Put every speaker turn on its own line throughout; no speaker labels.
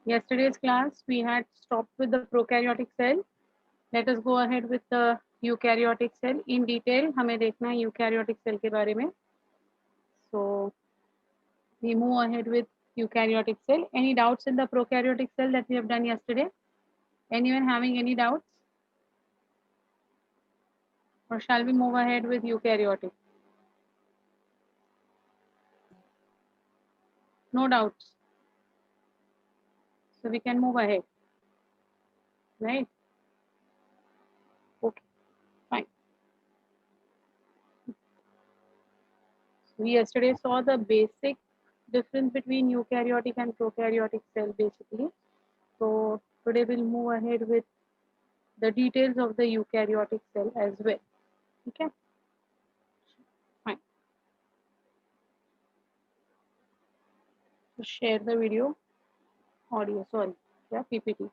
Yesterday's class we had stopped with the prokaryotic cell. Let us go ahead with the eukaryotic cell in detail. हमें देखना है eukaryotic cell के बारे में. So we move ahead with eukaryotic cell. Any doubts in the prokaryotic cell that we have done yesterday? Anyone having any doubts? Or shall we move ahead with eukaryotic? No doubts. So we can move ahead, right? Okay, fine. We yesterday saw the basic difference between eukaryotic and prokaryotic cell basically. So today we'll move ahead with the details of the eukaryotic cell as well. Okay, fine. So share the video, audio, sorry, yeah, PPT.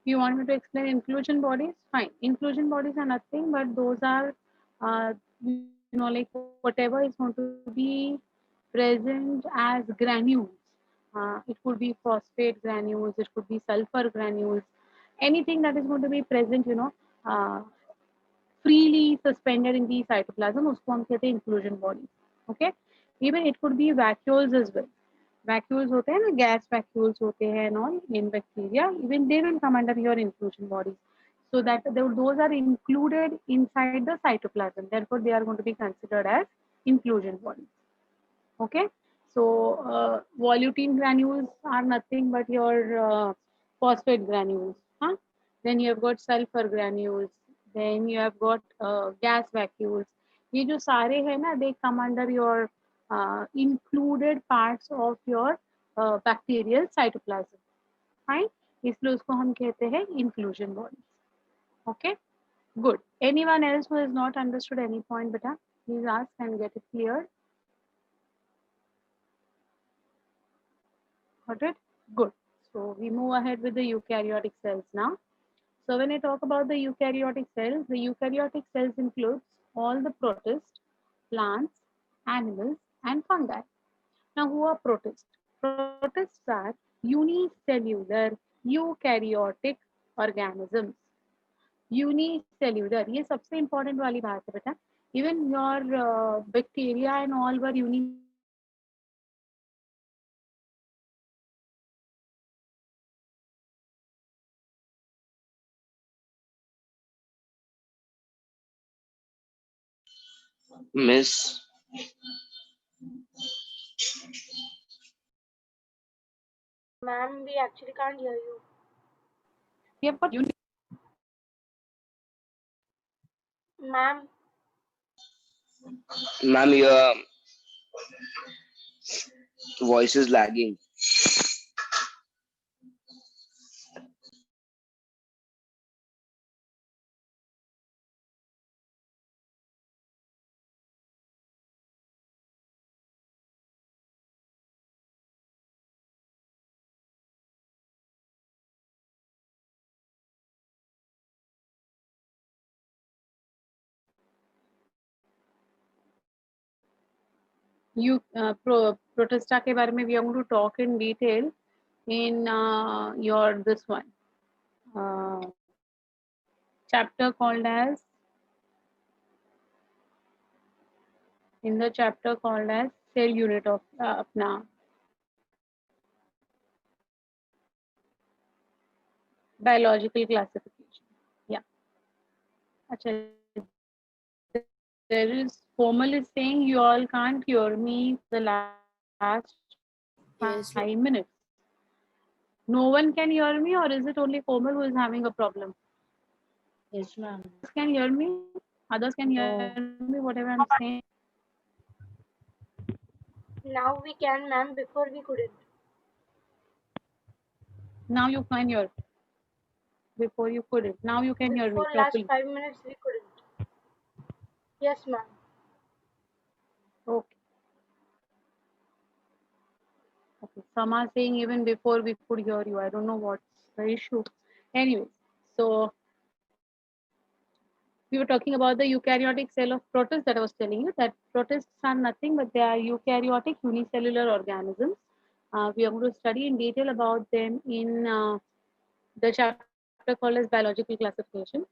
You want me to explain inclusion bodies? Fine. Inclusion bodies are nothing but those are, like whatever is going to be present as granules. It could be phosphate granules, it could be sulfur granules, anything that is going to be present, uh, freely suspended in the cytoplasm, उसको हम कहते हैं inclusion bodies. Okay. Even it could be vacuoles as well. Vacuoles होते हैं ना, gas vacuoles होते हैं and all in bacteria. Even they will come under your inclusion bodies. So that those are included inside the cytoplasm. Therefore, they are going to be considered as inclusion bodies. Okay. So volutine granules are nothing but your phosphate granules. Huh? Then you have got sulfur granules. Then you have got gas vacuoles. ये जो सारे है ना, they come under your included parts of your bacterial cytoplasm. Fine. इसलिए उसको हम कहते हैं inclusion bodies. Okay. Good. Anyone else who has not understood any point, beta, please ask and get it clear. Got it? Good. So we move ahead with the eukaryotic cells now. So when I talk about the eukaryotic cells includes all the protists, plants, animals, and fungi. Now who are protists? Protists are unicellular eukaryotic organisms. Unicellular, ये सबसे important वाली बात है बेटा. Even your bacteria and all were unicellular.
Miss,
Ma'am, we actually can't hear you.
We have got
Ma'am,
ma'am, your voice is lagging.
protesta के बारे में we are going to talk in detail in your this one chapter called as cell unit of अपना biological classification. Yeah. अच्छा, there is Komal is saying you all can't hear me for the last 5 minutes. No one can hear me, or is it only Komal who is having a problem?
Yes, ma'am.
Can hear me? Others can hear me, whatever I'm saying.
now we can, ma'am. Before we couldn't.
Now you can hear. Before you couldn't. Now you can hear me
For last
properly.
5 minutes we couldn't. Yes, ma'am.
Okay. Okay. Some are saying even before we could hear you. I don't know what's the issue. Anyways, so we were talking about the eukaryotic cell of protists that I was telling you that protists are nothing but they are eukaryotic unicellular organisms. We are going to study in detail about them in the chapter called as biological classification.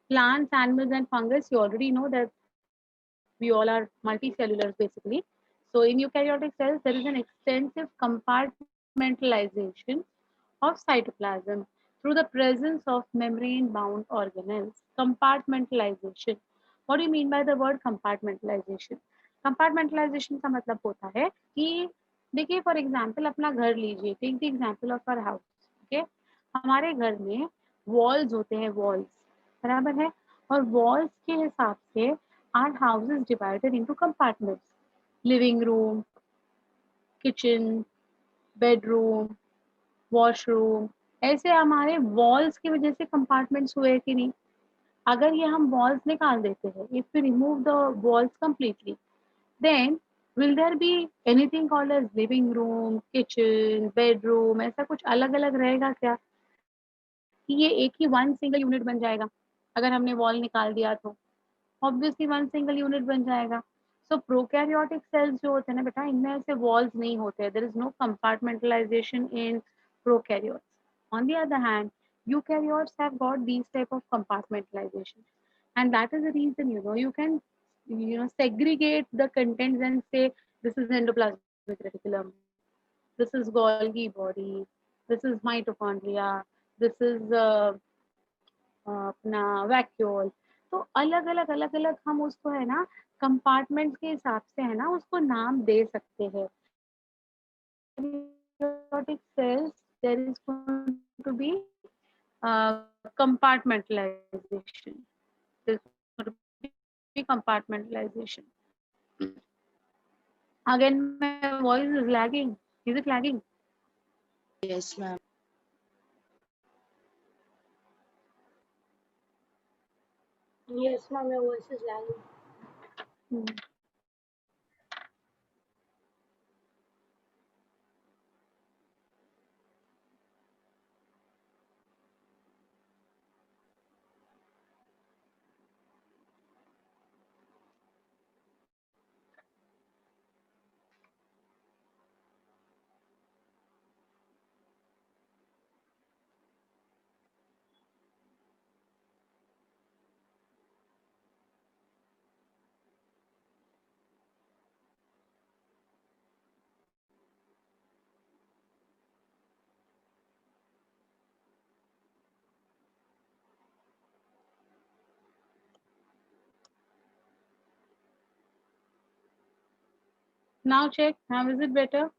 Plants, animals, and fungus, you already know that we all are multicellulars basically. So in eukaryotic cells, there is an extensive compartmentalization of cytoplasm through the presence of membrane-bound organelles. Compartmentalization. What do you mean by the word compartmentalization? Compartmentalization का मतलब होता है कि देखिए for example अपना घर लीजिए, take the example of our house. Okay, हमारे घर में वॉल्स होते हैं, वॉल्स बराबर है, और वॉल्स के हिसाब से are houses divided into compartments. Living room, kitchen, bedroom, washroom, ऐसे हमारे वॉल्स की वजह से कंपार्टमेंट्स हुए कि नहीं. अगर ये हम वॉल्स निकाल देते हैं, if we remove the walls completely, then will there be anything called as living room, kitchen, bedroom, ऐसा कुछ अलग अलग रहेगा क्या कि ये एक ही वन सिंगल यूनिट बन जाएगा? अगर हमने वॉल निकाल दिया तो ऑब्वियसली वन सिंगल यूनिट बन जाएगा. सो प्रोकैरियोटिक सेल्स जो होते हैं ना बेटा, इनमें ऐसे वॉल्स नहीं होते. There is no compartmentalization in prokaryotes. On the other hand, eukaryotes have got these type of compartmentalization, and that is the reason you can segregate the contents and say this is endoplasmic reticulum, this is Golgi body, this is mitochondria, this is अपना vacuole. तो अलग अलग हम उसको है ना compartment के हिसाब से है ना उसको नाम दे सकते हैं. Cells there is going to be compartmentalization. There's going to be compartmentalization. Again, my voice is lagging. Is it lagging?
Yes, ma'am.
Yes, ma'am. Your voice is lagging.
Hmm. Now check. Now is it better?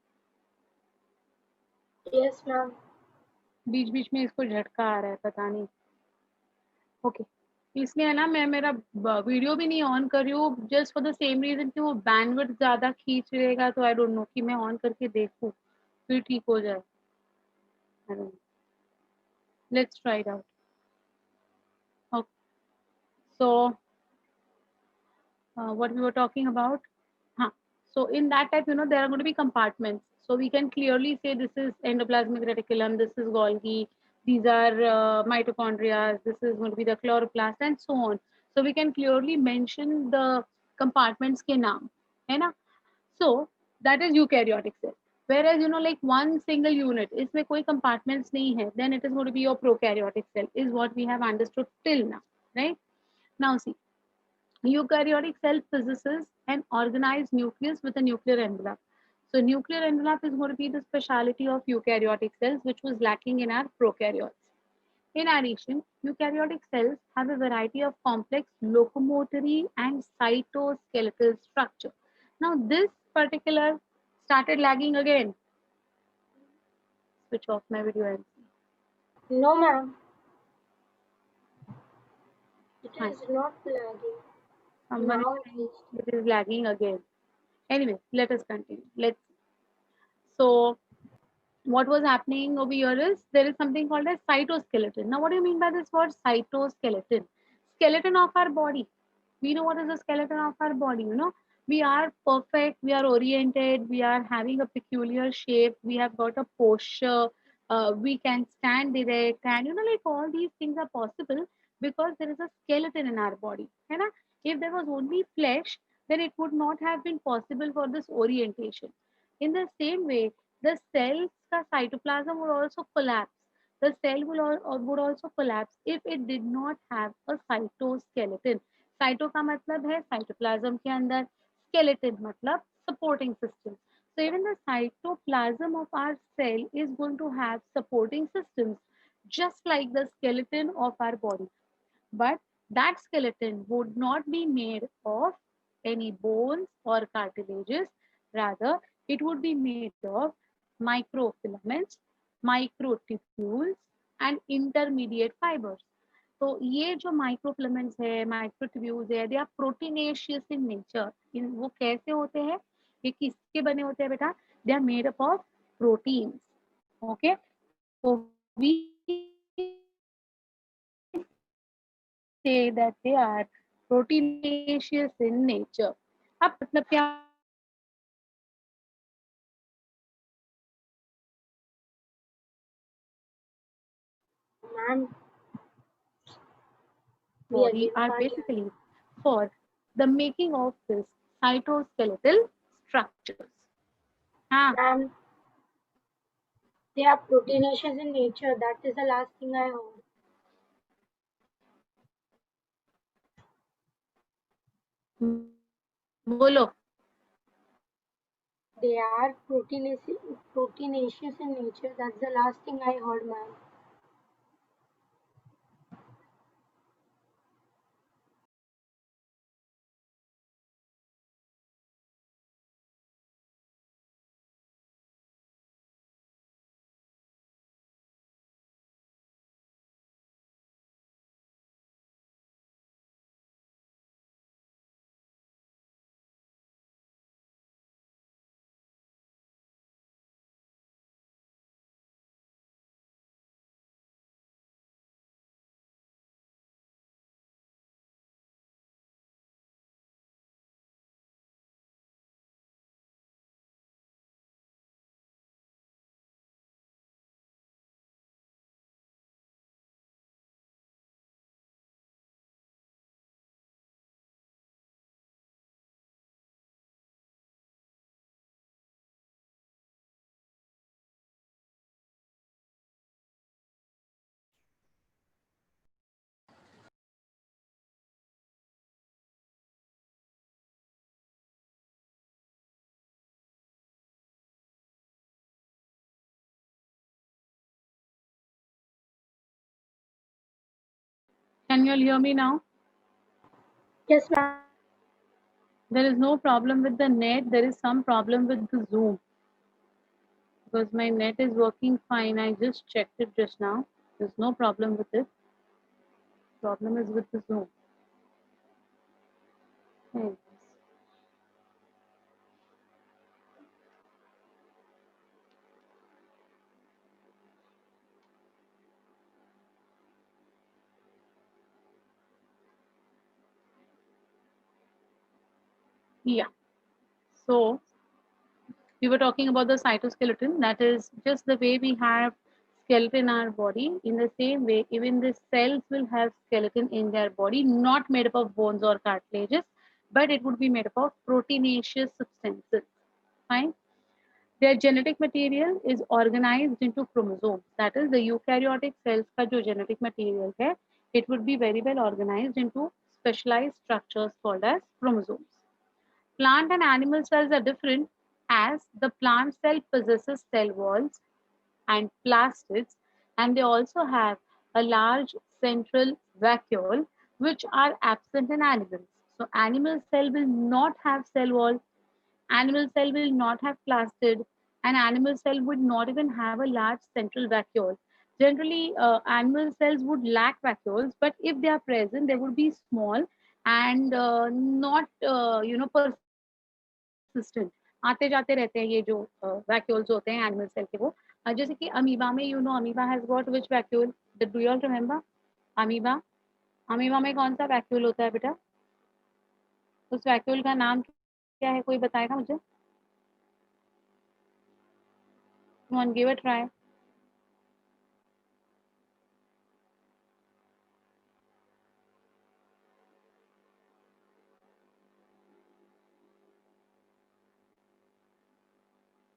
Yes, ma'am.
बीच बीच में इसको झटका आ रहा है, पता नहीं. Okay, इसलिए है ना मैं मेरा वीडियो भी नहीं ऑन कर रही हूँ, just for the same reason कि वो बैंडविड्थ ज़्यादा खींच रहेगा. तो आई डोंट नो कि मैं ऑन करके देखूँ फिर ठीक हो जाए. I don't know, let's try it out. Okay, so what we were talking about. Huh. So in that type, there are going to be compartments. So we can clearly say this is endoplasmic reticulum, this is Golgi, these are mitochondria, this is going to be the chloroplast, and so on. So we can clearly mention the compartments ke naam, hai na? So that is eukaryotic cell. Whereas like one single unit, इसमें कोई compartments नहीं है, then it is going to be your prokaryotic cell, is what we have understood till now, right? Now see. Eukaryotic cell possesses an organized nucleus with a nuclear envelope. So nuclear envelope is going to be the speciality of eukaryotic cells, which was lacking in our prokaryotes. In addition, eukaryotic cells have a variety of complex locomotory and cytoskeletal structure. Now this particular started lagging again. Switch off my video and see.
No, ma'am. It
Fine.
is not lagging.
Someone
Now
is
it
saying
is.
it is lagging again. Anyway, let us continue. Let's. So what was happening over here is there is something called as cytoskeleton. Now, what do you mean by this word cytoskeleton? Skeleton of our body. We know what is the skeleton of our body, you know. We are perfect, we are oriented, we are having a peculiar shape, we have got a posture, we can stand erect, and you know, like all these things are possible because there is a skeleton in our body. है ना? If there was only flesh, then it would not have been possible for this orientation. In the same way, the cells का cytoplasm would also collapse. The cell would also collapse if it did not have a cytoskeleton. Cyto का मतलब है cytoplasm के अंदर, skeleton मतलब supporting system. So even the cytoplasm of our cell is going to have supporting systems just like the skeleton of our body. But that skeleton would not be made of any bones or cartilages. Rather, it would be made of microfilaments, microtubules, and intermediate fibers. तो ये जो microfilaments है, microtubules है, they are proteinaceous in nature. इन वो कैसे होते हैं, ये किसके बने होते हैं बेटा? They are made up of proteins. Okay, so we say that they are proteinaceous in nature. अब मतलब क्या?
Ma'am, we
Body
again
are
can't hear
basically for the making of this cytoskeletal structures. हाँ,
you. Ma'am, they are proteinaceous in nature. That is the last thing I heard.
बोलो.
They are proteinaceous in nature. That's the last thing I heard, ma'am.
Can you all hear me now?
Yes, ma'am.
There is no problem with the net. There is some problem with the Zoom because my net is working fine. I just checked it just now. There's no problem with it. Problem is with the Zoom. Anyways. Yeah. So we were talking about the cytoskeleton. That is just the way we have skeleton in our body. In the same way, even the cells will have skeleton in their body, not made up of bones or cartilages, but it would be made up of proteinaceous substances. Fine. Their genetic material is organized into chromosomes. That is, the eukaryotic cells का जो genetic material है, it would be very well organized into specialized structures called as chromosomes. Plant and animal cells are different as the plant cell possesses cell walls and plastids, and they also have a large central vacuole which are absent in animals. So animal cell will not have cell wall, animal cell will not have plastid, and animal cell would not even have a large central vacuole. Generally, animal cells would lack vacuoles, but if they are present, they would be small and not, persistent. आते जाते रहते हैं ये जो vacuoles होते हैं animal cell के वो. जैसे कि अमीबा में, amoeba has got which vacuole? Do you all remember? Amoeba, amoeba में कौन सा वैक्यूल होता है बेटा? उस वैक्यूल का नाम क्या है, कोई बताएगा मुझे? Come on, give a try.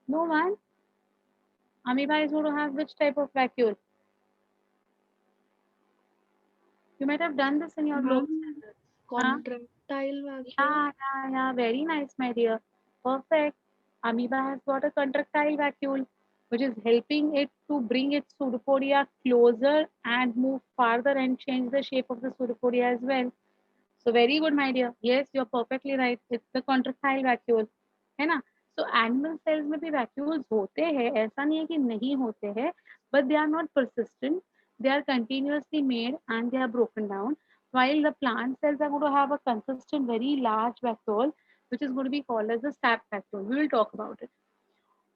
No one. Amoeba is going to have which type of vacuole? You might have done this in your global standards. Huh?
Contractile vacuole.
Yeah. Very nice, my dear. Perfect. Amoeba has got a contractile vacuole, which is helping it to bring its pseudopodia closer and move farther and change the shape of the pseudopodia as well. So very good, my dear. Yes, you're perfectly right. It's the contractile vacuole, है ना? So animal cells में भी vacuoles होते हैं, ऐसा नहीं है कि नहीं होते हैं, but they are not persistent. They are continuously made and they are broken down. While the plant cells are going to have a consistent, very large vacuole, which is going to be called as the sap vacuole. We will talk about it.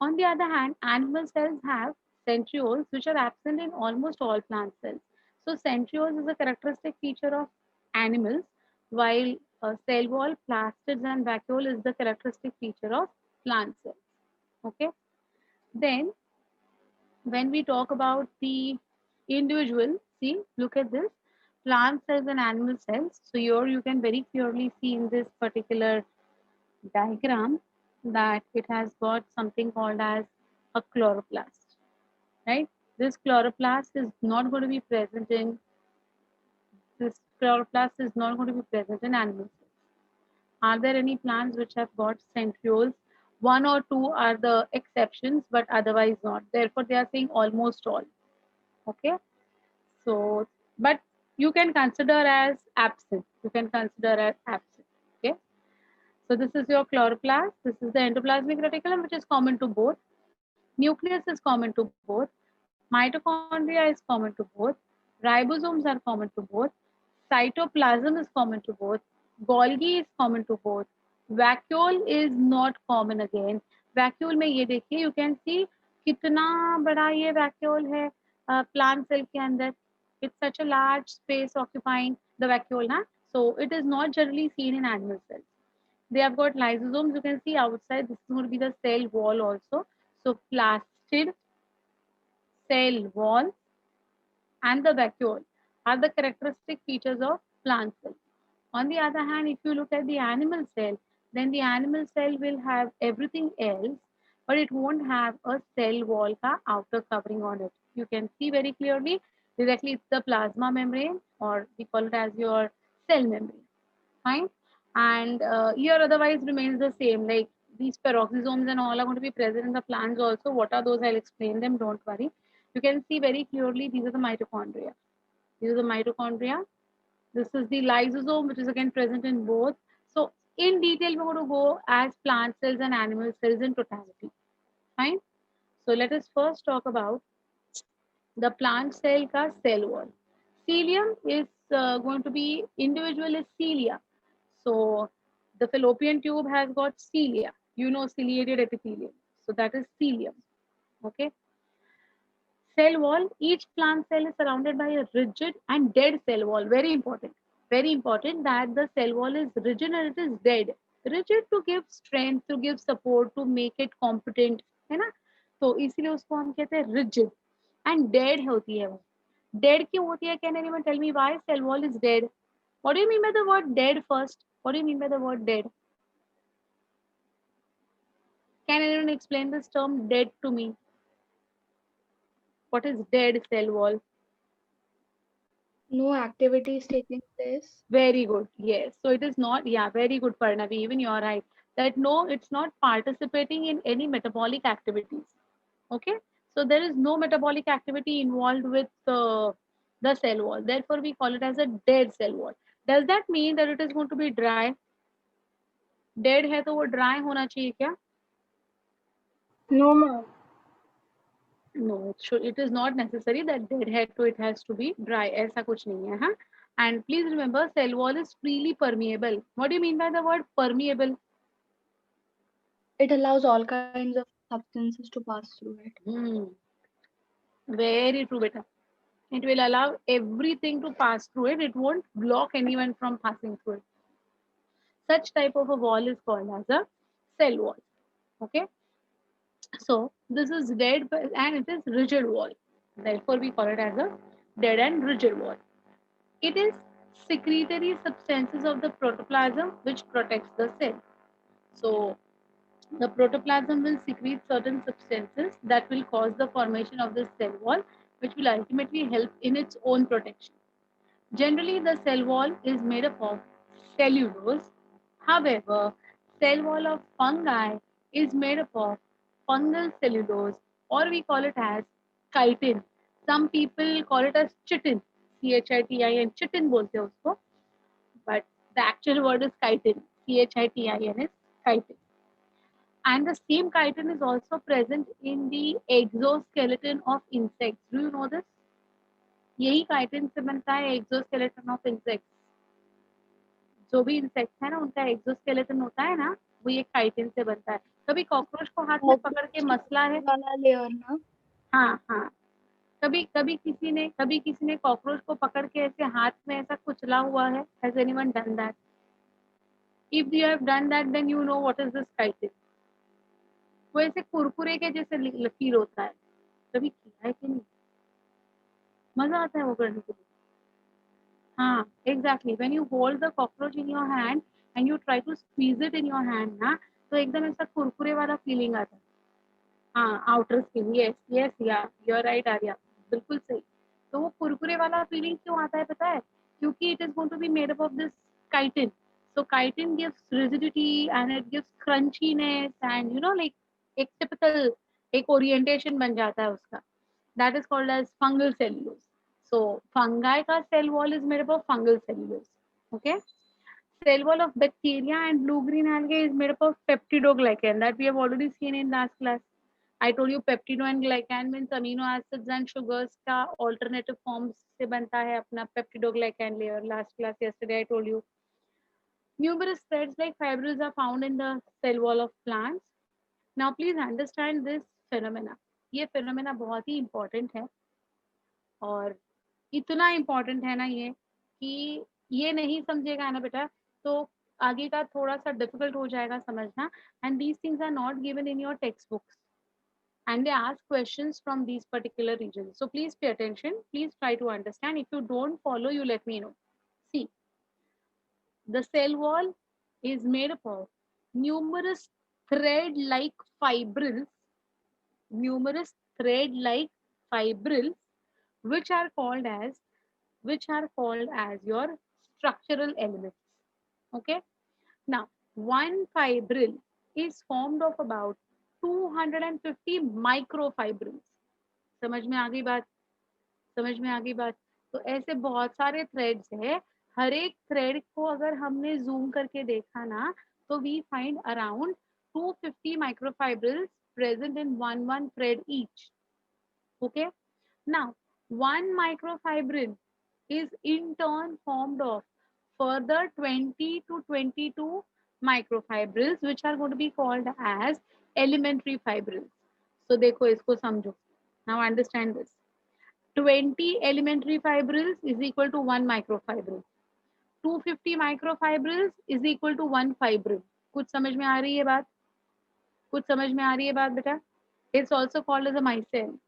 On the other hand, animal cells have centrioles, which are absent in almost all plant cells. So centrioles is a characteristic feature of animals, while cell wall, plastids, and vacuole is the characteristic feature of plant cells. Okay. Then, when we talk about the individual, see, look at this, plant cells and animal cells. So here you can very clearly see in this particular diagram that it has got something called as a chloroplast, right? This chloroplast is not going to be present in animal cells. Are there any plants which have got centrioles? One or two are the exceptions, but otherwise not. Therefore, they are saying almost all. Okay. So, but you can consider as absent. Okay. So this is your chloroplast. This is the endoplasmic reticulum, which is common to both. Nucleus is common to both. Mitochondria is common to both. Ribosomes are common to both. Cytoplasm is common to both. Golgi is common to both. Vacuole is not common again. Vacuole में ये देखिए, you can see कितना बड़ा ये vacuole है plant cell के अंदर. It's such a large space occupying the vacuole, ना? So it is not generally seen in animal cells. They have got lysosomes. You can see outside. This is going to be the cell wall also. So plastid, cell wall, and the vacuole are the characteristic features of plant cells. On the other hand, if you look at the animal cell, then the animal cell will have everything else, but it won't have a cell wall ka outer covering on it. You can see very clearly. Directly, it's the plasma membrane, or we call it as your cell membrane. Fine. And here otherwise remains the same, like these peroxisomes and all are going to be present in the plants also. What are those? I'll explain them, don't worry. You can see very clearly these are the mitochondria. This is the lysosome, which is again present in both. So in detail, we're going to go as plant cells and animal cells in totality. Fine. So let us first talk about the plant cell ka cell wall. Cilium is going to be individual is cilia. So the fallopian tube has got cilia. You know ciliated epithelium. So that is cilium. Okay. Cell wall. Each plant cell is surrounded by a rigid and dead cell wall. Very important. Very important that the cell wall is rigid and it is dead. Rigid to give strength, to give support, to make it competent. है ना? तो इसीलिए उसको हम कहते हैं rigid and dead होती है वो. Dead क्यों होती है? Can anyone tell me why cell wall is dead? What do you mean by the word dead first? What do you mean by the word dead? Can anyone explain this term dead to me? What is dead cell wall?
No activity is taking place.
Very good. Yes. So it is not, yeah, very good, Parnavi. Even you're right. That no, it's not participating in any metabolic activities. Okay. So there is no metabolic activity involved with the cell wall. Therefore, we call it as a dead cell wall. Does that mean that it is going to be dry? Dead है तो वो dry होना चाहिए क्या?
No, ma'am.
No, it is not necessary that dead है तो it has to be dry. ऐसा कुछ नहीं है, हाँ? And please remember, cell wall is freely permeable. What do you mean by the word permeable?
It allows all kinds of substances to pass through it.
Very true, beta. It will allow everything to pass through it. It won't block anyone from passing through it. such type of a wall is called as a cell wall. Okay, so this is dead and it is rigid wall. Therefore, we call it as a dead and rigid wall. It is secretory substances of the protoplasm which protects the cell. So the protoplasm will secrete certain substances that will cause the formation of the cell wall, which will ultimately help in its own protection. Generally, the cell wall is made up of cellulose. However, cell wall of fungi is made up of fungal cellulose, or we call it as chitin. Some people call it as chitin, chitin, chitin बोलते हैं उसको, but the actual word is chitin, chitin is chitin. And the same chitin is also present in the exoskeleton of insects. Do you know this? यही chitin से बनता है exoskeleton of insects. जो भी insect है ना उनका एक्सोस्केलेटन होता है ना, वो ये काइटिन से बनता है. कभी कॉकरोच को हाथ में पकड़ के मसला है.
वाला लेयर ना.
हाँ हाँ, कभी कभी किसी ने कॉकरोच को पकड़ के ऐसे हाथ में ऐसा कुचला हुआ है. Has anyone done that? If you have done that then you know what is this chitin. वो ऐसे कुरकुरे के जैसे फील होता है. कभी किया है कि नहीं? मजा आता है वो करने के लिए. हाँ, exactly. When you hold the cockroach in your hand and you try to squeeze it in your hand ना, तो एकदम ऐसा कुरकुरे वाला फीलिंग आता है. हाँ, आउटर स्किन. यस यस या यू आर राइट आर्या, बिल्कुल सही. तो वो कुरकुरे वाला फीलिंग क्यों आता है पता है? क्योंकि it is going to be made up of this chitin. So chitin gives rigidity and it gives crunchiness and you know like एक typical एक orientation बन जाता है उसका. That is called as fungal cellulose. So fungi ka cell wall is made up of fungal cellulose. Okay. Cell wall of bacteria and blue green algae is made up of peptidoglycan that we have already seen in last class. I told you peptido and glycan means amino acids and sugars का alternative forms से बनता है अपना peptidoglycan layer. Last class yesterday I told you. Numerous threads like fibrils are found in the cell wall of plants. Now please understand this phenomena. ये phenomena बहुत ही important है और इतना इम्पोर्टेंट है ना ये कि ये नहीं समझेगा ना बेटा तो आगे का थोड़ा सा डिफिकल्ट हो जाएगा समझना. And these things are not given in your textbooks and they ask questions from these particular regions. So please pay attention. Please try to understand. If you don't follow, you let me know. See, the cell wall is made up of numerous thread-like fibrils, which are called as your structural elements. Okay. Now, one fibril is formed of about 250 microfibrils. समझ में आ गई बात. तो ऐसे बहुत सारे threads है. हर एक थ्रेड को अगर हमने जूम करके देखा ना तो we find around 250 microfibrils present in one thread each. Okay. Now, one microfibril is in turn formed of further 20 to 22 microfibrils which are going to be called as elementary fibrils. So देखो इसको समझो. Now understand this. 20 elementary fibrils is equal to 1 microfibril. 250 microfibrils is equal to 1 fibril. कुछ समझ में आ रही है बात बेटा? It's also called as a micelle.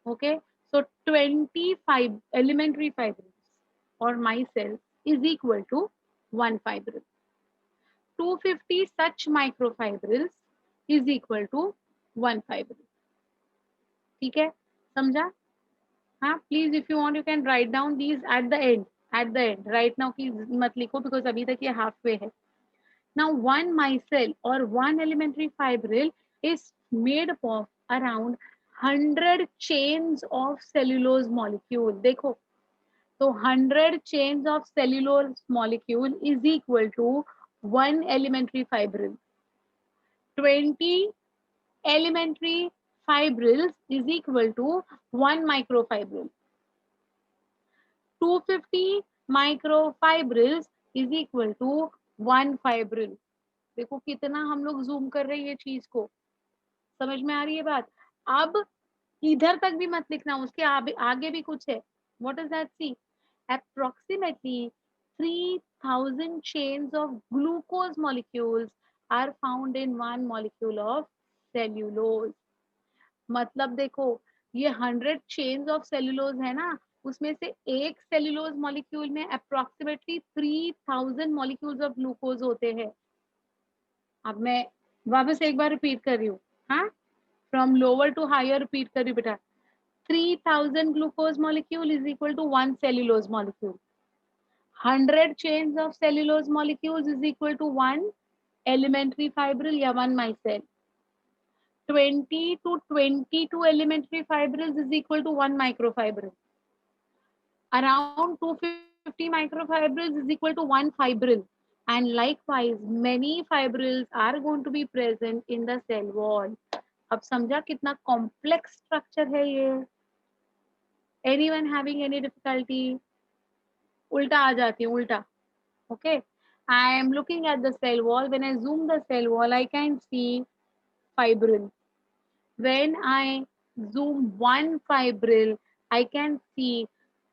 Okay. So 25 elementary fibrils or micelle is equal to 1 fibril. 250 such microfibrils is equal to 1 fibril. ठीक है, समझा? हाँ, please if you want you can write down these at the end. Right now की मत लिखो because अभी तक ये halfway है. Now one micelle or one elementary fibril is made up of around 100 chains of cellulose molecule. देखो, तो 100 chains of cellulose molecule is equal to 1 elementary fibril. 20 elementary fibrils is equal to 1 microfibril. 250 microfibrils is equal to 1 fibril. देखो कितना हम लोग zoom कर रहे हैं ये चीज को. समझ में आ रही है बात? अब इधर तक भी मत लिखना, उसके आगे भी कुछ है. What does that see? Approximately 3000 3000 chains of glucose molecules are found in one molecule of cellulose. मतलब देखो, ये 100 चेन्स ऑफ सेल्यूलोज है ना, उसमें से एक सेल्यूलोज मॉलिक्यूल में अप्रोक्सीमेटली 3000 मॉलिक्यूल्स ऑफ ग्लूकोज होते हैं. अब मैं वापस एक बार रिपीट कर रही हूँ. हाँ, from lower to higher repeat कर रही हूँ बेटा. 3000 glucose molecule is equal to 1 cellulose molecule. 100 chains of cellulose molecules is equal to 1 elementary fibril या 1 micelle. 20 to 22 elementary fibrils is equal to 1 microfibril. Around 250 microfibrils is equal to 1 fibril. And likewise, many fibrils are going to be present in the cell wall. अब समझा कितना complex structure है ये. Anyone having any difficulty? उल्टा आ जाती हूँ, उल्टा. Okay. I am looking at the cell wall. When I zoom the cell wall, I can see fibril. When I zoom one fibril, I can see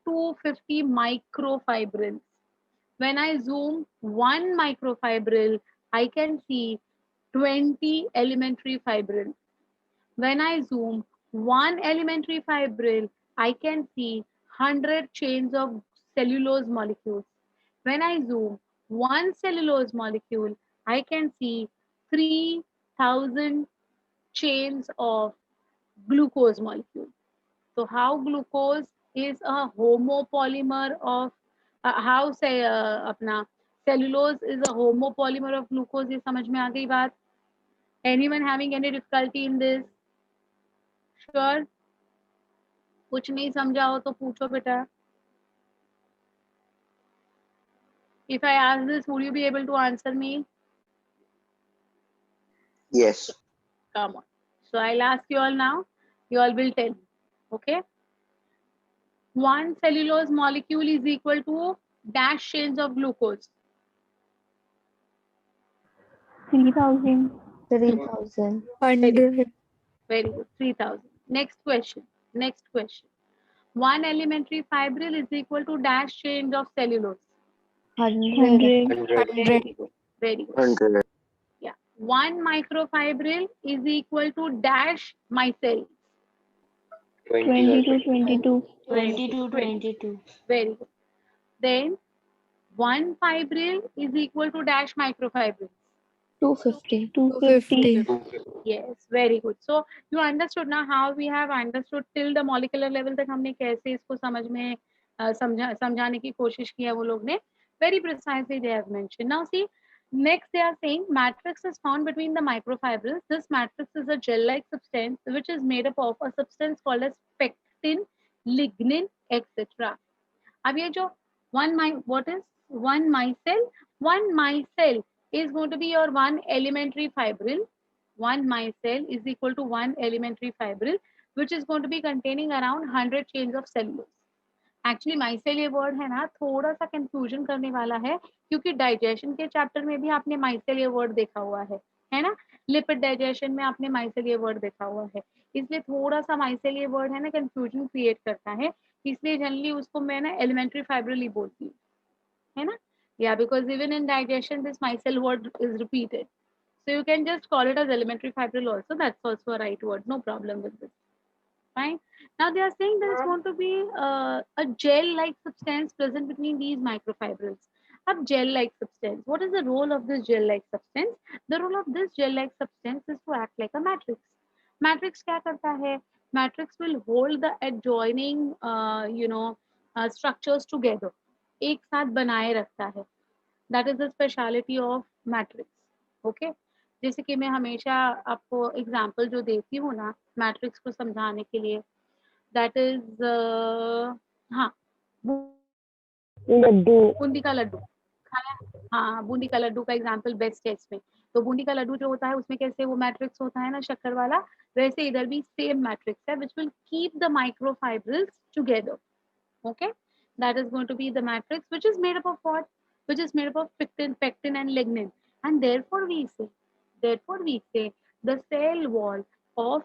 250 microfibrils. When I zoom one microfibril, I can see 20 elementary fibrils. When I zoom one elementary fibril, I can see 100 chains of cellulose molecules. When I zoom one cellulose molecule, I can see 3000 chains of glucose molecule. So how glucose is a homopolymer of how say अपना cellulose is a homopolymer of glucose. ये समझ में आ गई बात? Anyone having any difficulty in this? Sure. कुछ नहीं समझा हो तो पूछो बेटा. If I ask this, would you be able to answer me?
Yes.
Come on. So I'll ask you all now. You all will tell. Okay. One cellulose molecule is equal to dash chains of glucose.
3000.
3000.
100.
Very good. 3000. Next question. Next question. One elementary fibril is equal to dash chains of cellulose.
100.
100. Very good.
100.
Yeah. One microfibril is equal to dash micelle.
22. 22.
22.
Very good. Then one fibril is equal to dash microfibril.
250.
250.
Yes, very good. So you understood now how we have understood till the molecular level तक हमने कैसे इसको समझ में समझाने की कोशिश की है वो लोग ने. Very precisely they have mentioned. Now see, next they are saying matrix is found between the microfibrils. This matrix is a gel-like substance which is made up of a substance called as pectin, lignin, etc. अब ये जो what is one micelle? One micelle is going to be your one elementary fibril. One micelle is equal to one elementary fibril, which is going to be containing around 100 chains of cellulose. Actually myself ये word है ना थोड़ा सा confusion करने वाला है, क्योंकि digestion के चैप्टर में भी आपने माइसेल ये वर्ड देखा हुआ है ना. लिपिड डाइजेशन में आपने माइसेल ये वर्ड देखा हुआ है, इसलिए थोड़ा सा माइसेल ये वर्ड है ना कंफ्यूजन क्रिएट करता है, इसलिए जनरली उसको मैं ना एलिमेंट्री फाइब्रिल ही बोलती हूँ, है ना. या because even in digestion this myself word is repeated, so you can just call it as elementary fibril also. That's also a right word. No problem with this. Fine. Now they are saying there is going to be a gel-like substance present between these microfibrils. Ab gel-like substance. What is the role of this gel-like substance? The role of this gel-like substance is to act like a matrix. Matrix क्या करता है? Matrix will hold the adjoining, structures together. एक साथ बनाए रखता है. That is the speciality of matrix. Okay. जैसे कि मैं हमेशा आपको एग्जाम्पल जो देती हूँ ना मैट्रिक्स को समझाने के लिए, दैट इज हाँ
लड्डू.
बूंदी का लड्डू खाया. हाँ, बूंदी का लड्डू का एग्जाम्पल बेस्ट है इसमें. तो बूंदी का लड्डू जो होता है उसमें कैसे वो मैट्रिक्स होता है ना शक्कर वाला, वैसे इधर भी सेम मैट्रिक्स है which will keep the microfibrils together. Okay, that is going to be the matrix which is made up of what, which is made up of pectin and lignin, and therefore we say the cell wall of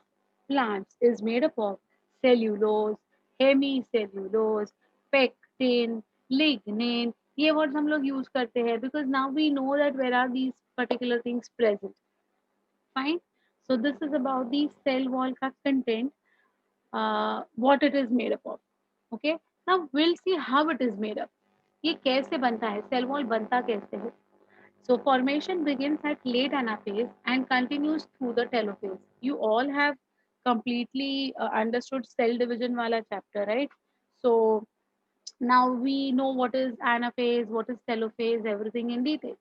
plants is made up of cellulose, hemicellulose, pectin, lignin. ये words हम लोग use करते हैं because now we know that where are these particular things present. Fine. So this is about the cell wall का content, what it is made up of. Okay. Now we'll see how it is made up. ये कैसे बनता है, cell wall बनता कैसे है. So formation begins at late anaphase and continues through the telophase. You all have completely understood cell division wala chapter, right? So now we know what is anaphase, what is telophase, everything in detail.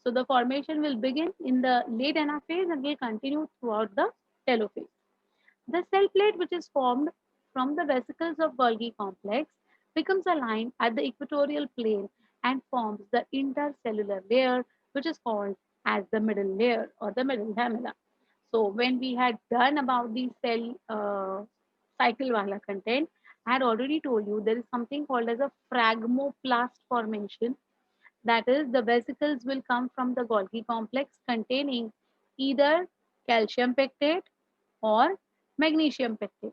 So the formation will begin in the late anaphase and will continue throughout the telophase. The cell plate, which is formed from the vesicles of Golgi complex, becomes aligned at the equatorial plane and forms the intercellular layer, which is called as the middle layer or the middle lamella. So when we had done about the cell cycle wala content, I had already told you there is something called as a phragmoplast formation. That is, the vesicles will come from the Golgi complex containing either calcium pectate or magnesium pectate.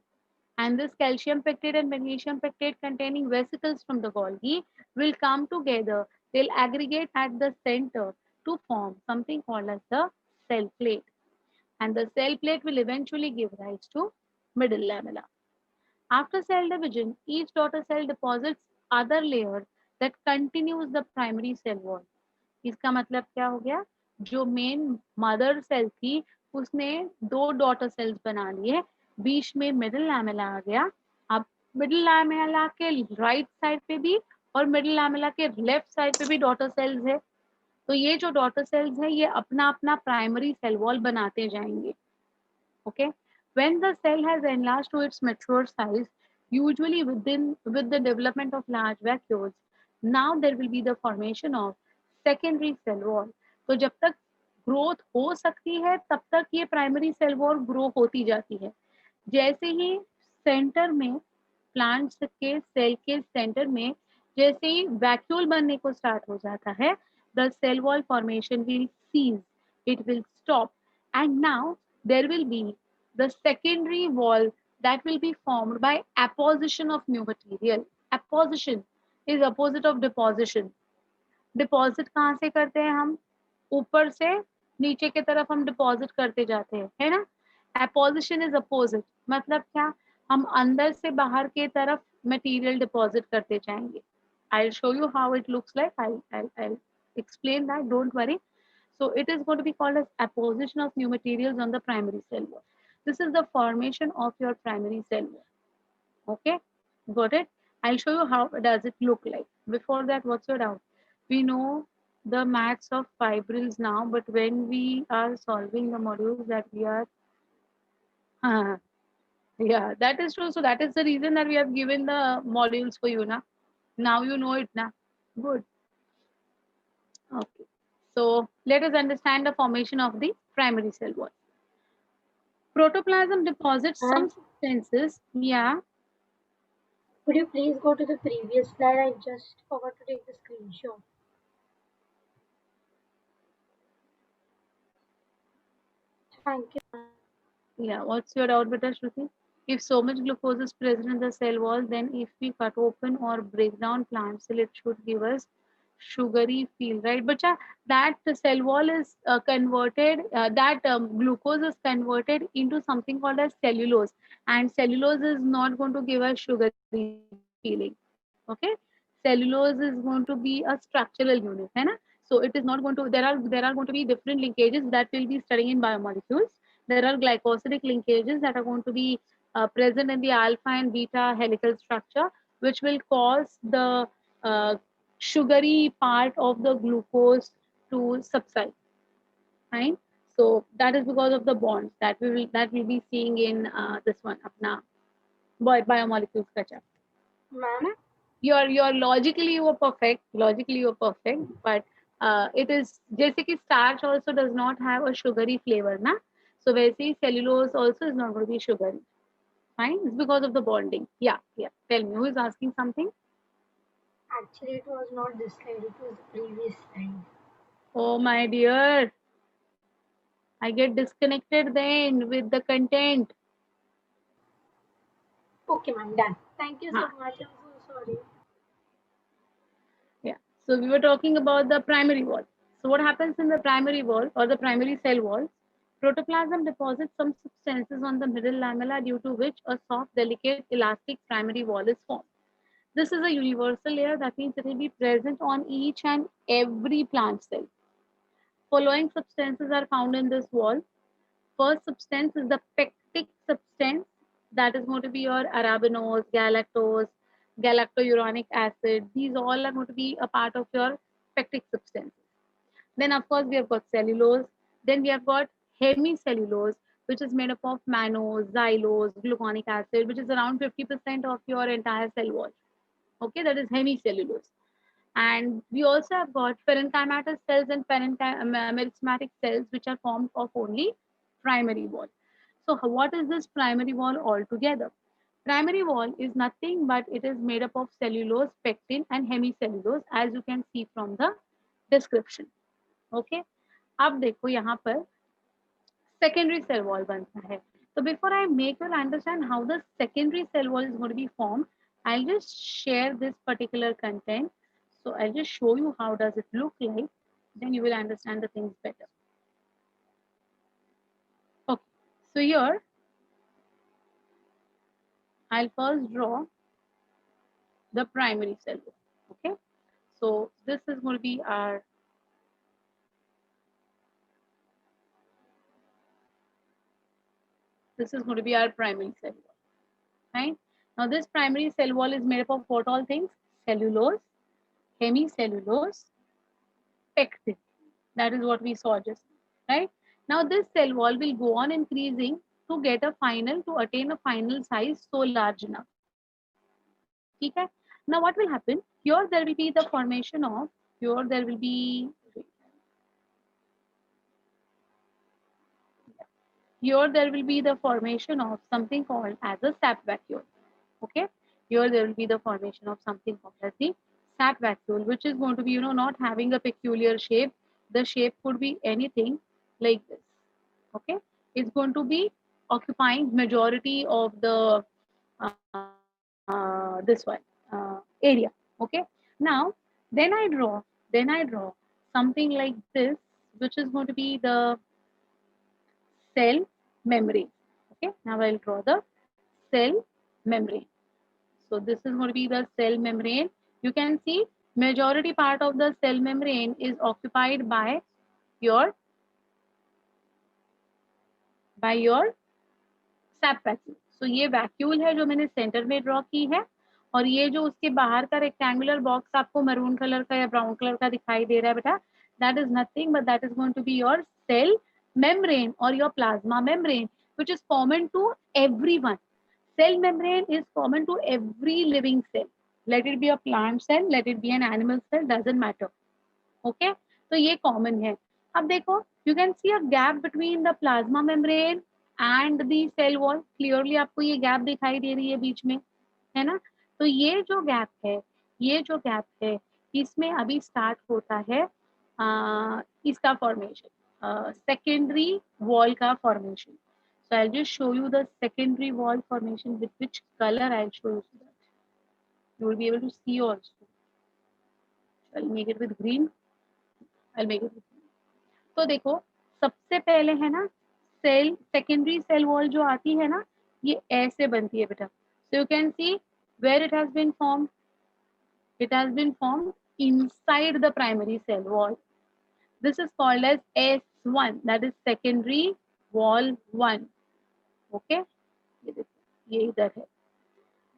And this calcium pectate and magnesium pectate containing vesicles from the Golgi will come together. They'll aggregate at the center to form something called as the cell plate. And the cell plate will eventually give rise to middle lamella. After cell division, each daughter cell deposits other layers that continues the primary cell wall. इसका मतलब क्या हो गया, जो main mother cell थी उसने दो daughter cells बना लिए, बीच में मिडिल लैमेला आ गया. अब मिडिल लैमेला के राइट साइड पे भी और मिडिल लैमेला के लेफ्ट साइड पे भी डॉटर सेल्स है. तो ये जो डॉटर सेल्स है ये अपना अपना प्राइमरी सेल वॉल बनाते जाएंगे. Okay. When the cell has enlarged to its mature size, usually with the development of large vacuoles, now there will be the formation of secondary cell wall. तो जब तक growth हो सकती है तब तक ये प्राइमरी सेल वॉल ग्रो होती जाती है. जैसे ही सेंटर में प्लांट्स के सेल के सेंटर में जैसे ही वैक्यूल बनने को स्टार्ट हो जाता है, the cell wall formation will cease, it will stop, and now there will be the secondary wall that will be formed by apposition of new material. Apposition is opposite of deposition. Deposit कहाँ से करते हैं हम, ऊपर से नीचे की तरफ हम डिपॉजिट करते जाते हैं, है ना. एपोजिशन इज अपोजिट, मतलब क्या, हम अंदर से बाहर की तरफ मटेरियल डिपॉजिट करते जाएंगे. I'll show you how it looks like. I'll explain that, don't worry. So it is going to be called as apposition of new materials on the primary cell wall. This is the formation of your primary cell wall. Okay, got it? I'll show you how does it look like. Before that, what's your doubt? We know the maths of fibrils now, but when we are solving the modules that we are, yeah, that is true. So that is the reason that we have given the modules for you now. Now you know it now. Good. Okay. So let us understand the formation of the primary cell wall. Protoplasm deposits some substances. Yeah.
Could you please go to the previous slide? I just forgot to take the screenshot. Thank you.
Yeah. What's your doubt, beta Shruti? If so much glucose is present in the cell wall, then if we cut open or break down plant cell, it should give us sugary feel, right? But that cell wall is converted, that glucose is converted into something called as cellulose, and cellulose is not going to give us sugary feeling. Okay, cellulose is going to be a structural unit, है ना? So it is not going to. There are going to be different linkages that we'll be studying in biomolecules. There are glycosidic linkages that are going to be present in the alpha and beta helical structure, which will cause the sugary part of the glucose to subside. Fine. So that is because of the bonds that we'll be seeing in this one apna biomolecules ka chapter.
Ma'am,
You're logically you were perfect. Logically you were perfect, but it is जैसे कि starch also does not have a sugary flavor, na? So वैसे ही cellulose also is not going to be sugary. Fine. It's because of the bonding. Yeah. Tell me, who is asking something?
actually it was not this slide, it was the previous slide.
Oh my dear, I get disconnected then with the content.
Okay, ma'am, done. Thank you so much. I'm so sorry.
Yeah. So we were talking about the primary wall. So what happens in the primary wall or the primary cell wall? Protoplasm deposits some substances on the middle lamella, due to which a soft, delicate, elastic primary wall is formed. This is a universal layer, that means it will be present on each and every plant cell. Following substances are found in this wall. First substance is the pectic substance, that is going to be your arabinose, galactose, galactouronic acid. These all are going to be a part of your pectic substances. Then of course we have got cellulose. Then we have got hemicellulose, which is made up of mannose, xylose, gluconic acid, which is around 50% of your entire cell wall. Okay, that is hemicellulose. And we also have got parenchymatous cells and meristematic cells, which are formed of only primary wall. So what is this primary wall altogether? Primary wall is nothing but it is made up of cellulose, pectin and hemicellulose, as you can see from the description. Okay, अब देखो यहाँ पर secondary cell wall बनता है. So before I make you understand how the secondary cell wall is going to be formed, I'll just share this particular content. So I'll just show you how does it look like. Then you will understand the things better. Okay, so here I'll first draw the primary cell wall. Okay, so this is going to be our primary cell wall. Right? Now this primary cell wall is made up of what all things? Cellulose, hemicellulose, pectin. That is what we saw just now, right? Now this cell wall will go on increasing to attain a final size so large enough. Okay? Now what will happen? Here there will be the formation of, something called as a sap vacuole. Okay, here there will be the formation of something called as the sap vacuole, which is going to be, not having a peculiar shape. The shape could be anything like this. Okay, it's going to be occupying majority of the area. Okay, now then I draw something like this, which is going to be the cell membrane. Okay, now I'll draw the cell membrane. So this is going to be the cell membrane. You can see majority part of the cell membrane is occupied by your sap vacuole. So ये vacuole है जो मैंने centre में draw की है, और ये जो उसके बाहर का रेक्टेंगुलर बॉक्स आपको मरून कलर का या ब्राउन कलर का दिखाई दे रहा है बेटा, that is nothing but that is going to be your cell membrane or your plasma membrane, which is common to everyone. Cell membrane is common to every living cell. Let it be a plant cell, let it be an animal cell, doesn't matter. Okay, तो ये common है. अब देखो, you can see a gap between the plasma membrane and the cell wall. Clearly आपको ये gap दिखाई दे रही है बीच में, है ना? तो ये जो gap है, इसमें अभी start होता है इसका formation, secondary wall का formation. So I'll just show you the secondary wall formation with which color I'll show you that. You will be able to see also. I'll make it with green. तो देखो, सबसे पहले है ना secondary cell wall जो आती है ना, ये ऐसे बनती है बेटा. So you can see where it has been formed. It has been formed inside the primary cell wall. This is called as S1, that is secondary wall 1. Okay, ये इधर है.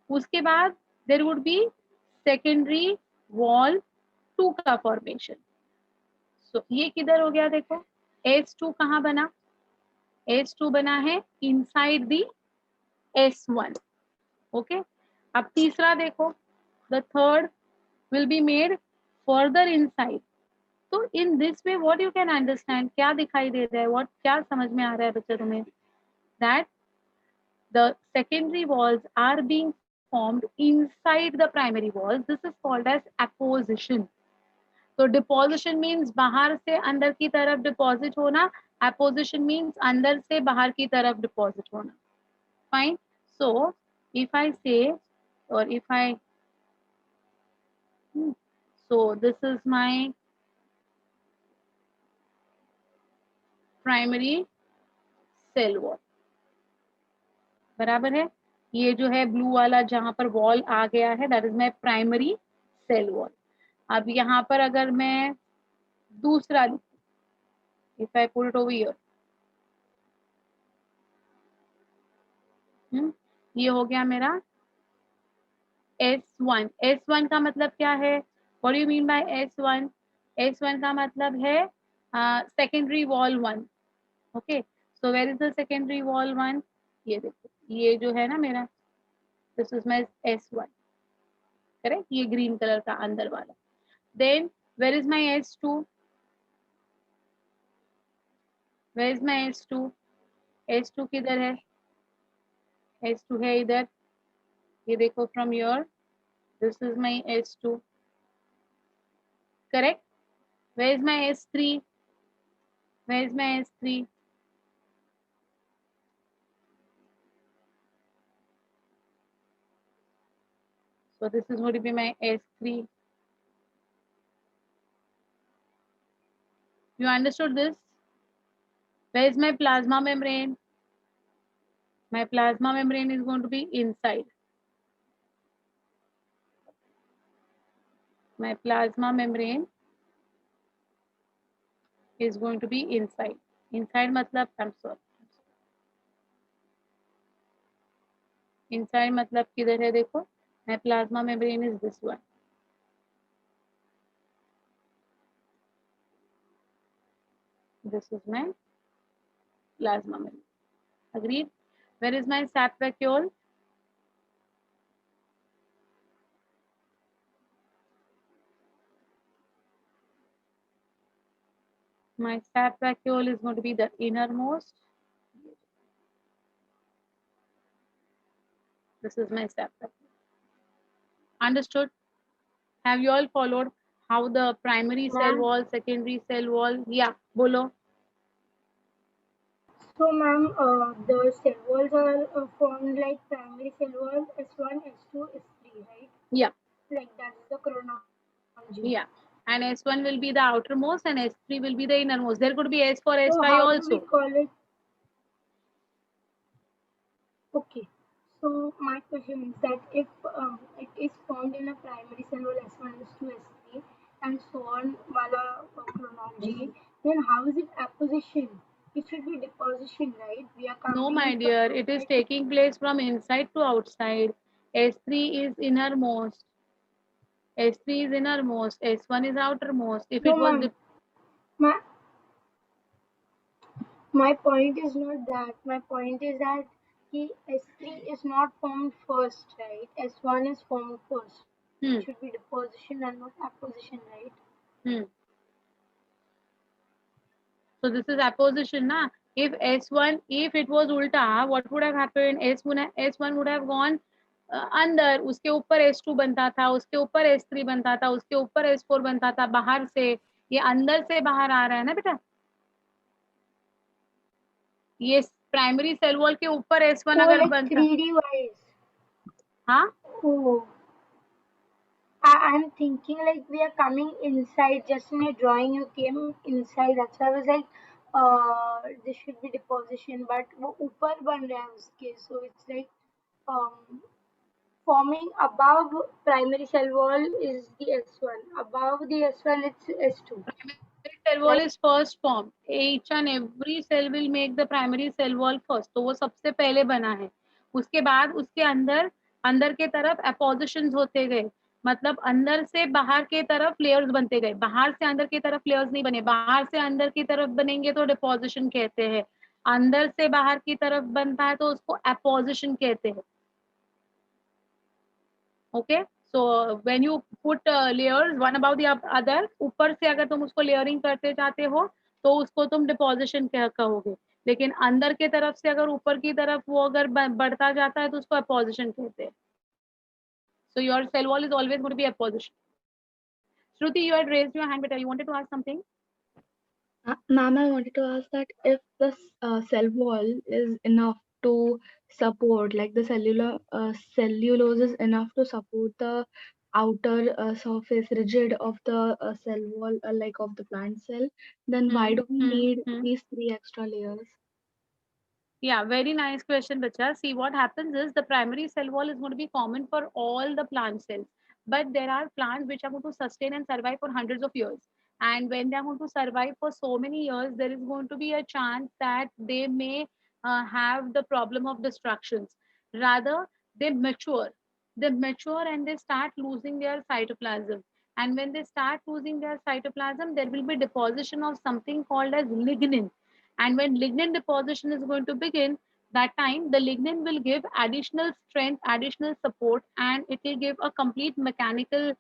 उसके बाद there would be secondary wall 2 का formation. So ये किधर हो गया देखो, S2 कहाँ बना? S2 बना है inside the S1. Okay, अब तीसरा देखो, the third will be made further inside. So in this way what you can understand, क्या दिखाई दे रहा है, क्या समझ में आ रहा है बच्चा तुम्हें, that the secondary walls are being formed inside the primary walls. This is called as apposition. तो deposition means बाहर से अंदर की तरफ deposit होना, apposition means अंदर से बाहर की तरफ deposit होना. Fine. So if I say, or if I So this is my primary cell wall. बराबर है. ये जो है ब्लू वाला जहां पर वॉल आ गया है, that is my primary cell wall. अब यहाँ पर अगर मैं दूसरा, if I put it over here, ये हो गया मेरा S1. S1 का मतलब क्या है? What do you mean by S1? S1 का मतलब है secondary wall 1. Okay, so where is the secondary wall 1? ये देखो, ये जो है ना मेरा, this is my S1. Correct, ये ग्रीन कलर का अंदर वाला. Then where is my S2? Where is my S2? S2 किधर है? S2 है इधर, ये देखो from your, this is my S2. Correct. Where is my S3? Where is my S3? So this is going to be my S3. You understood this? Where is my plasma membrane? My plasma membrane is going to be inside. My plasma membrane is going to be inside. Inside matlab, I'm sorry. Inside matlab किधर है देखो. My plasma membrane is this one. This is my plasma membrane. Agreed? Where is my sap vacuole? My sap vacuole is going to be the innermost. This is my sap vacuole. Understood? Have you all followed how the primary cell wall, secondary cell wall? Yeah, bolo.
So, ma'am, the cell walls are formed like primary cell wall S1, S2, S3, right?
Yeah.
Like that's the chronology.
Yeah. And S1 will be the outermost and S3 will be the innermost. There could be S4,
So
S5
how do
also.
we call it? Okay. So my question is that if it is formed in a primary cell wall S1, S2, S3, and so on, wala chronology, then how is it apposition? It should be deposition, right? We are
No,
counting
my
it
dear,
from
it is
outside.
taking place from inside to outside. S3 is innermost. S3 is innermost. S1 is outermost. If
No,
it was
ma'am. My point is not that. My point is that S3 is not formed first, right? S1 is formed first. It should be deposition and not apposition, right?
So this is apposition, na? If S1, if it was ulta, what would have happened? S1 would have gone अंदर, उसके ऊपर S2 बनता था, उसके ऊपर S3 बनता था, उसके ऊपर S4 बनता था. बाहर से, ये अंदर से बाहर आ रहा है ना बेटा. ये प्राइमरी सेल वॉल के ऊपर S1 अगर
like
बनता,
3D wise.
हाँ.
Oh, I'm thinking like we are coming inside. Just in a drawing, you came inside. That's why I was like, this should be deposition, but वो ऊपर बन रहा है उसके, so it's like forming above primary cell wall is the S1. Above the S1, it's S2.
Primary cell wall is first formed. Each and every cell will make the primary cell wall first. तो वो सबसे पहले बना है. उसके बाद उसके अंदर के तरफ appositions होते गए. मतलब अंदर से बाहर के तरफ लेयर्स बनते गए. बाहर से अंदर की तरफ लेयर्स नहीं बने. बाहर से अंदर की तरफ बनेंगे तो डिपोजिशन कहते हैं. अंदर से बाहर की तरफ बनता है तो उसको apposition कहते हैं. Okay, so when you put layers one above the other, ऊपर से अगर तुम उसको layering करते जाते हो तो उसको तुम deposition कहोगे. लेकिन अंदर के तरफ से अगर ऊपर की तरफ वो अगर बढ़ता जाता है तो उसको apposition कहते हैं. So your cell wall is always going to be apposition. Shruti, you had raised your hand, but you wanted to ask something?
Ma'am, I wanted to ask that if the cell wall is enough to support, like the cellulose is enough to support the outer surface rigid of the cell wall, like of the plant cell, then why do we need these 3 extra layers?
Yeah, very nice question, Bacha. See, what happens is the primary cell wall is going to be common for all the plant cells, but there are plants which are going to sustain and survive for hundreds of years. And when they are going to survive for so many years, there is going to be a chance that they may have the problem of destructions. Rather, they mature. They mature and they start losing their cytoplasm. And when they start losing their cytoplasm, there will be deposition of something called as lignin, and when lignin deposition is going to begin, that time the lignin will give additional strength, additional support, and it will give a complete mechanical,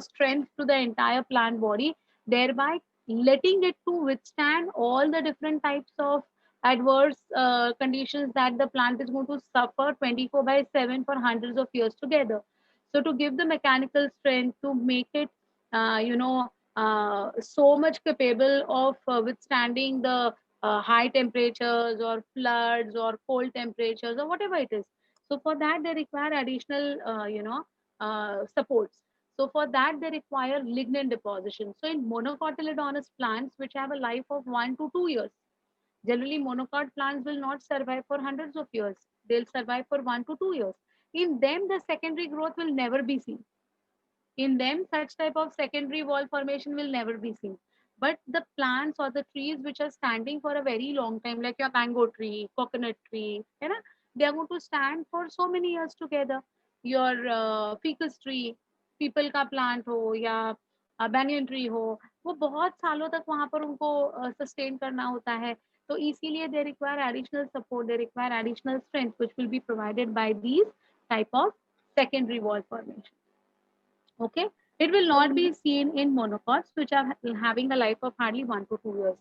strength to the entire plant body, thereby letting it to withstand all the different types of adverse conditions that the plant is going to suffer 24 by 7 for hundreds of years together. So to give the mechanical strength, to make it, so much capable of withstanding the high temperatures or floods or cold temperatures or whatever it is. So for that they require additional, supports. So for that they require lignin deposition. So in monocotyledonous plants which have a life of 1 to 2 years, generally monocot plants will not survive for hundreds of years. They'll survive for 1 to 2 years. In them, the secondary growth will never be seen. In them, such type of secondary wall formation will never be seen. But the plants or the trees which are standing for a very long time, like your mango tree, coconut tree, they are going to stand for so many years together. Your ficus tree, people का plant हो या banyan tree हो, वो बहुत सालों तक वहां पर उनको सस्टेन करना होता है. तो इसीलिए they require additional support, they require additional strength which will be provided by these type of secondary wall formation. Okay, it will not be seen in monocots which are having a life of hardly 1 to 2 years.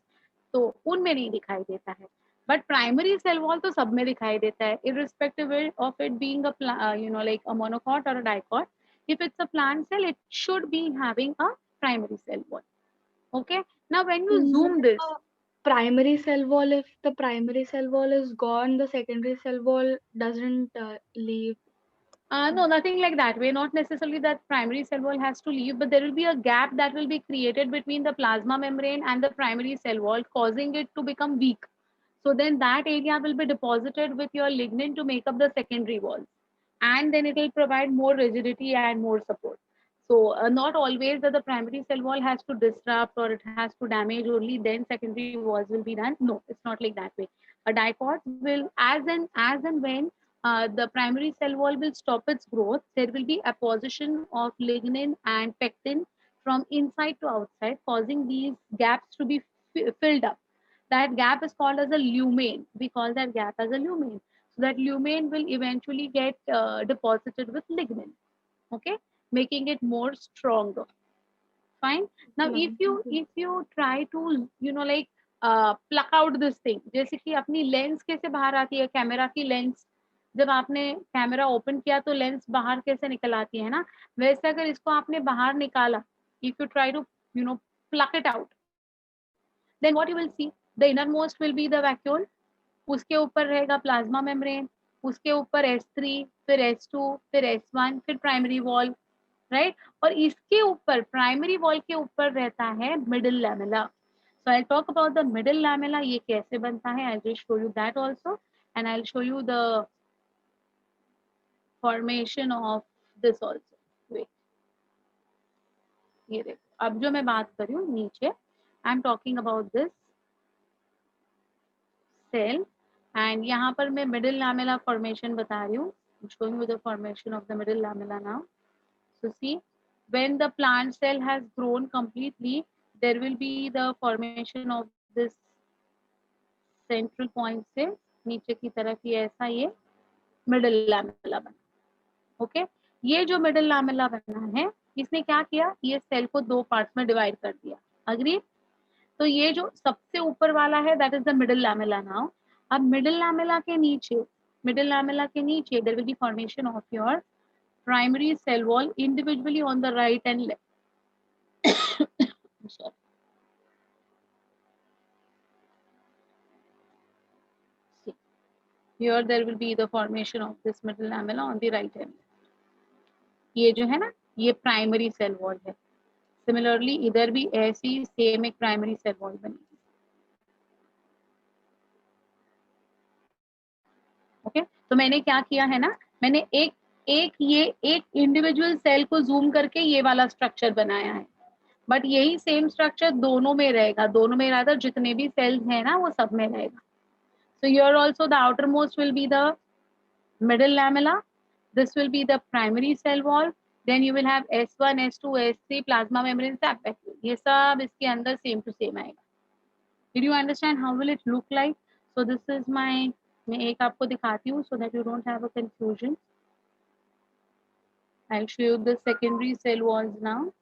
तो उनमें नहीं दिखाई देता है. But primary cell wall तो सब में दिखाई देता है, irrespective of it being a like a monocot or a dicot. If it's a plant cell, it should be having a primary cell wall. Okay. Now when you zoom this,
Primary cell wall, if the primary cell wall is gone, the secondary cell wall doesn't leave.
no, nothing like that way. Not necessarily that primary cell wall has to leave, but there will be a gap that will be created between the plasma membrane and the primary cell wall, causing it to become weak. So then that area will be deposited with your lignin to make up the secondary walls. And then it will provide more rigidity and more support. So not always that the primary cell wall has to disrupt or it has to damage only then secondary walls will be done. No, it's not like that way. A dicot will, as and when the primary cell wall will stop its growth, there will be apposition of lignin and pectin from inside to outside, causing these gaps to be filled up. That gap is called as a lumen. We call that gap as a lumen. So that lumen will eventually get deposited with lignin. Okay, making it more stronger. Fine. Now if you try to like pluck out this thing, जैसे कि अपनी lens कैसे बाहर आती है, camera की lens जब आपने कैमरा ओपन किया तो लेंस बाहर कैसे निकल आती है ना, वैसे अगर इसको आपने बाहर निकाला, if you try to pluck it out, then what you will see, the innermost will be the vacuole, उसके ऊपर रहेगा प्लाज्मा मेम्ब्रेन, उसके ऊपर S3, फिर S2, फिर S1, फिर प्राइमरी वॉल, राइट. और इसके ऊपर प्राइमरी वॉल के ऊपर रहता है middle lamella. So I talk about the middle lamella, ये कैसे बनता है, I will show you that also, and I will show you the formation of this also. Wait, ये देखो, अब जो मैं बात कर रही हूँ नीचे, I am talking about this cell, and यहाँ पर मैं मिडिल लैमेला फॉर्मेशन बता रही हूँ. showing you the formation of the middle lamella now. So see, when the plant cell has grown completely, there will be the formation of this central point से नीचे की तरफ ये ऐसा ये middle lamella बना. ओके, ये जो मिडिल लैमेला बना है, इसने क्या किया, ये सेल को 2 पार्ट्स में डिवाइड कर दिया. अग्री. तो ये जो सबसे ऊपर वाला है, that is the middle lamella now. अब मिडिल लैमेला के नीचे there will be formation of your primary cell wall individually on the right and left. Sorry. See, here there will be the formation of this middle lamella on the right hand. ये जो है ना, ये primary cell wall है। Similarly इधर भी ऐसी same एक प्राइमरी सेल वॉल बनेगी। ओके, तो मैंने क्या किया है ना, मैंने एक इंडिविजुअल सेल को जूम करके ये वाला स्ट्रक्चर बनाया है, बट यही सेम स्ट्रक्चर दोनों में रहेगा, दोनों में रहता जितने भी सेल्स है ना वो सब में रहेगा। So here also the outermost will be the middle lamella. This will be the primary cell wall. Then you will have S1, S2, S3 plasma membrane sap vacuole. ये सब इसके अंदर same to same आएगा. Did you understand how will it look like? So this is my, मैं एक आपको दिखाती हूँ so that you don't have a confusion. I'll show you the secondary cell walls now.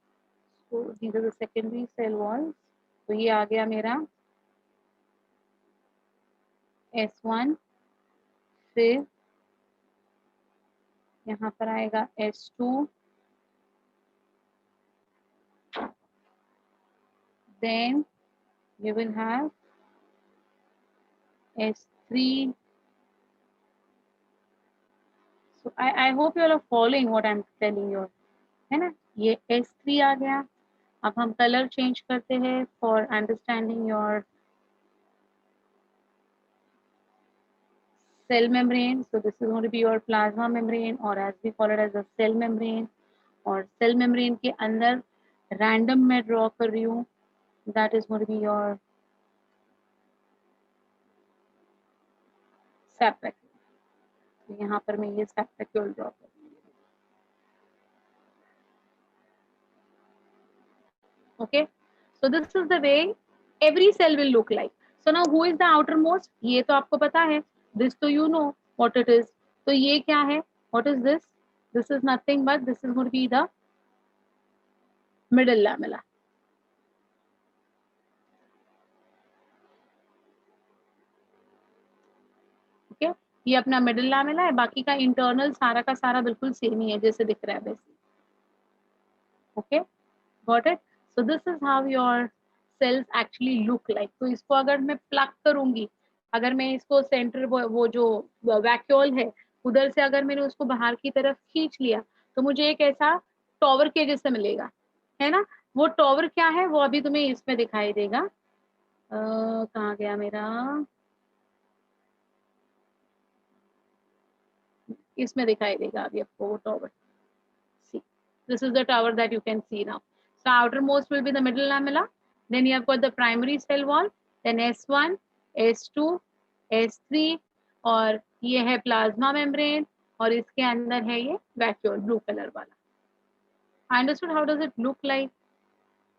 So these are the secondary cell walls. तो ये आ गया मेरा S1, फिर यहाँ पर आएगा S2, then you will have S3. So I hope you all are following what I'm telling you, है ना? ये S3 आ गया. अब हम कलर चेंज करते हैं for understanding your cell membrane. So this is going to be your plasma membrane, or as we call it as a cell membrane. और cell membrane के अंदर random मैं draw कर रही हूँ. That is going to be your sap vacuole. तो यहाँ पर मैं ये sap vacuole draw कर रही हूँ. Okay, so this is the way every cell will look like. So now who is the outermost? ये तो आपको पता है. This तो you know what it is. तो ये क्या है? What is this? This is nothing but this is going to be the middle lamella. Okay, ये अपना middle lamella है. बाकी का internal सारा का सारा बिल्कुल सेम ही है जैसे दिख रहा है वैसे. Okay, got it? So this is how your cells actually look like. तो इसको अगर मैं प्लग करूंगी, अगर मैं इसको सेंटर वो जो वैक्यूल है उधर से अगर मैंने उसको बाहर की तरफ खींच लिया तो मुझे एक ऐसा टॉवर के जैसे मिलेगा, है ना? वो टॉवर क्या है वो अभी तुम्हें इसमें दिखाई देगा. कहाँ गया मेरा? इसमें दिखाई देगा अभी आपको वो tower. See, this is the tower that you can see now. So outermost will be the middle lamella. Then you have got the primary cell wall. Then S1, S2, S3 और ये है plasma membrane और इसके अंदर है ये vacuole blue color वाला. Understood how does it look like?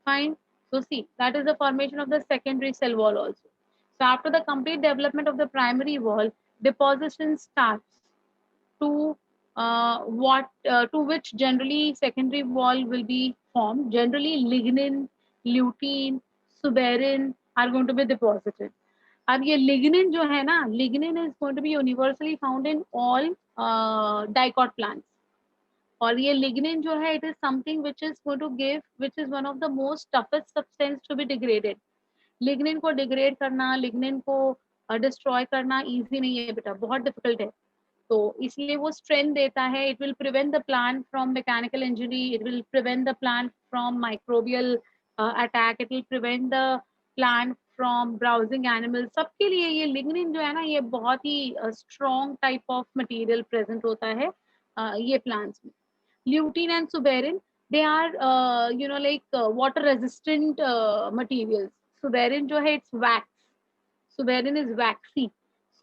Fine. So see, that is the formation of the secondary cell wall also. So after the complete development of the primary wall, deposition starts to to which generally secondary wall will be formed. Generally lignin, lutein, suberin are going to be deposited. अब ये lignin जो है ना, lignin is going to be universally found in all dicot plants. और ये lignin जो है, it is something which is going to give, which is one of the most toughest substance to be degraded. lignin को degrade करना, lignin को destroy करना easy नहीं है बेटा, बहुत difficult है. तो इसलिए वो स्ट्रेंथ देता है. It will prevent the plant from mechanical injury, it will prevent the plant from microbial attack, it will prevent the plant from browsing animal. सबके लिए ये लिग्निन जो है ना, ये बहुत ही strong type of material present होता है ये प्लांट्स में. Lutein and suberin, they are like water resistant materials. Suberin जो है it's wax, suberin is waxy.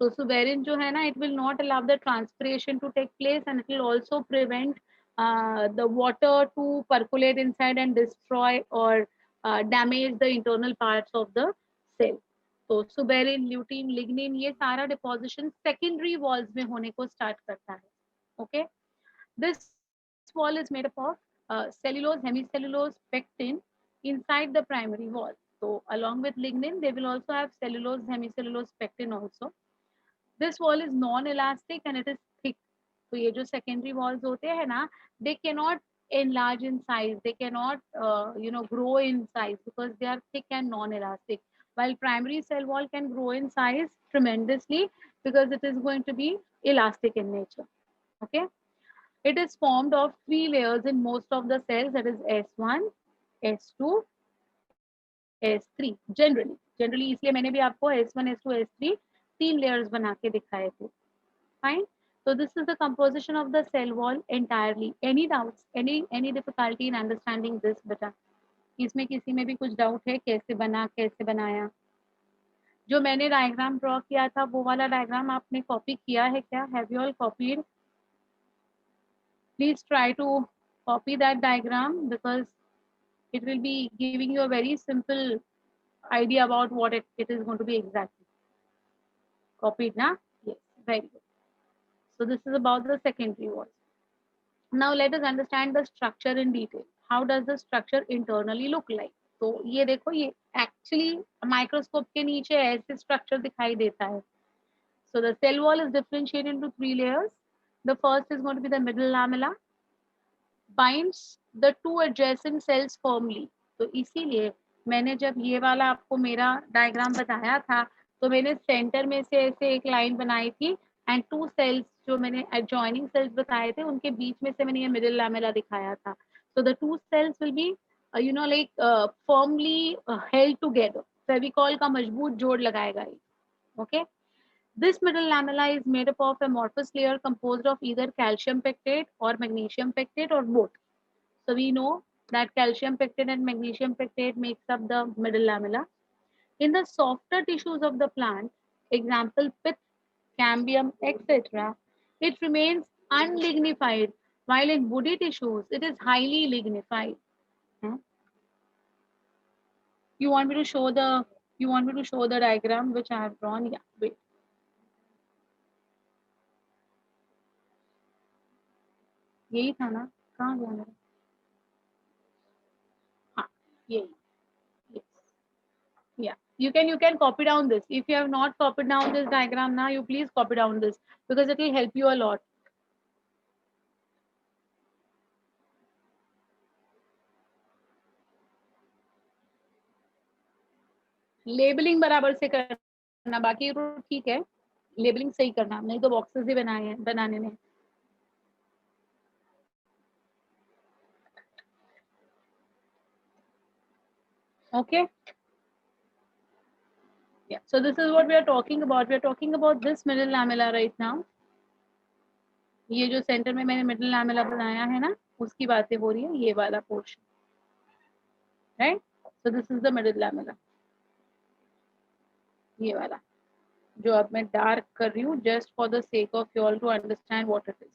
So suberin जो है ना, it will not allow the transpiration to take place and it will also prevent the water to percolate inside and destroy or damage the internal parts of the cell. तो suberin, lutein, lignin ये सारा deposition secondary walls में होने को start करता है. Okay, this wall is made up of cellulose, hemicellulose, pectin inside the primary wall. So along with lignin, they will also have cellulose, hemicellulose, pectin also. This wall is non-elastic and it is thick. तो ये जो secondary walls होते हैं ना, they cannot enlarge in size, they cannot grow in size because they are thick and non-elastic. While primary cell wall can grow in size tremendously because it is going to be elastic in nature. Okay, It is formed of 3 layers in most of the cells, that is S1, S2, S3 generally इसलिए मैंने भी आपको S1, S2, S3 3 layers बना के दिखाए थे. Fine. So this is the composition of the cell wall entirely. Any doubts? Any difficulty in understanding this beta? इसमें किसी में भी कुछ डाउट है कैसे बना, कैसे बनाया? जो मैंने डायग्राम ड्रॉ किया था वो वाला डायग्राम आपने कॉपी किया है क्या? Have you all copied? Please try to copy that diagram because it will be giving you a very simple idea about what it is going to be exactly. Copied, na? Yes, very good. So this is about the secondary walls. Now let us understand the structure in detail. How does the structure internally look like? तो ये देखो, ये actually microscope के नीचे ऐसे structure दिखाई देता है. So the cell wall is differentiated into 3 layers. The first is going to be the middle lamella, binds the 2 adjacent cells firmly. तो इसीलिए मैंने जब ये वाला आपको मेरा डायग्राम बताया था तो मैंने सेंटर में से ऐसे एक लाइन बनाई थी एंड 2 सेल्स जो मैंने एडजॉइनिंग सेल्स बताए थे उनके बीच में से मैंने ये मिडिल लैमेला दिखाया था. So the 2 cells will be firmly held together. Fevicol का मजबूत जोड़ लगाएगा ये. Okay. This middle lamella is made up of amorphous layer composed of either calcium pectate or magnesium pectate or both. So we know that calcium pectate and magnesium pectate makes up the middle lamella. In the softer tissues of the plant, example pith, cambium, etc., it remains unlignified, while in woody tissues it is highly lignified. You want me to show the diagram which I have drawn? Yeah, wait. यही था ना, कहाँ गया मेरा? हाँ, यही. Yes. Yeah, you can copy down this. If you have not copied down this diagram now, you please copy down this because it will help you a lot. Labelling बराबर से करना, बाकी तो ठीक है, लेबलिंग सही करना, नहीं तो बॉक्सेस ही बनाने में. Okay. Yeah, so this is what we are talking about. We are talking about this middle lamella right now. ये जो सेंटर में मैंने मिडिल लैमेला बनाया है ना, उसकी बातें हो रही है, ये वाला portion, right? So this is the middle lamella, ये वाला जो अब मैं डार्क कर रही हूँ just for the sake of you all to understand what it is.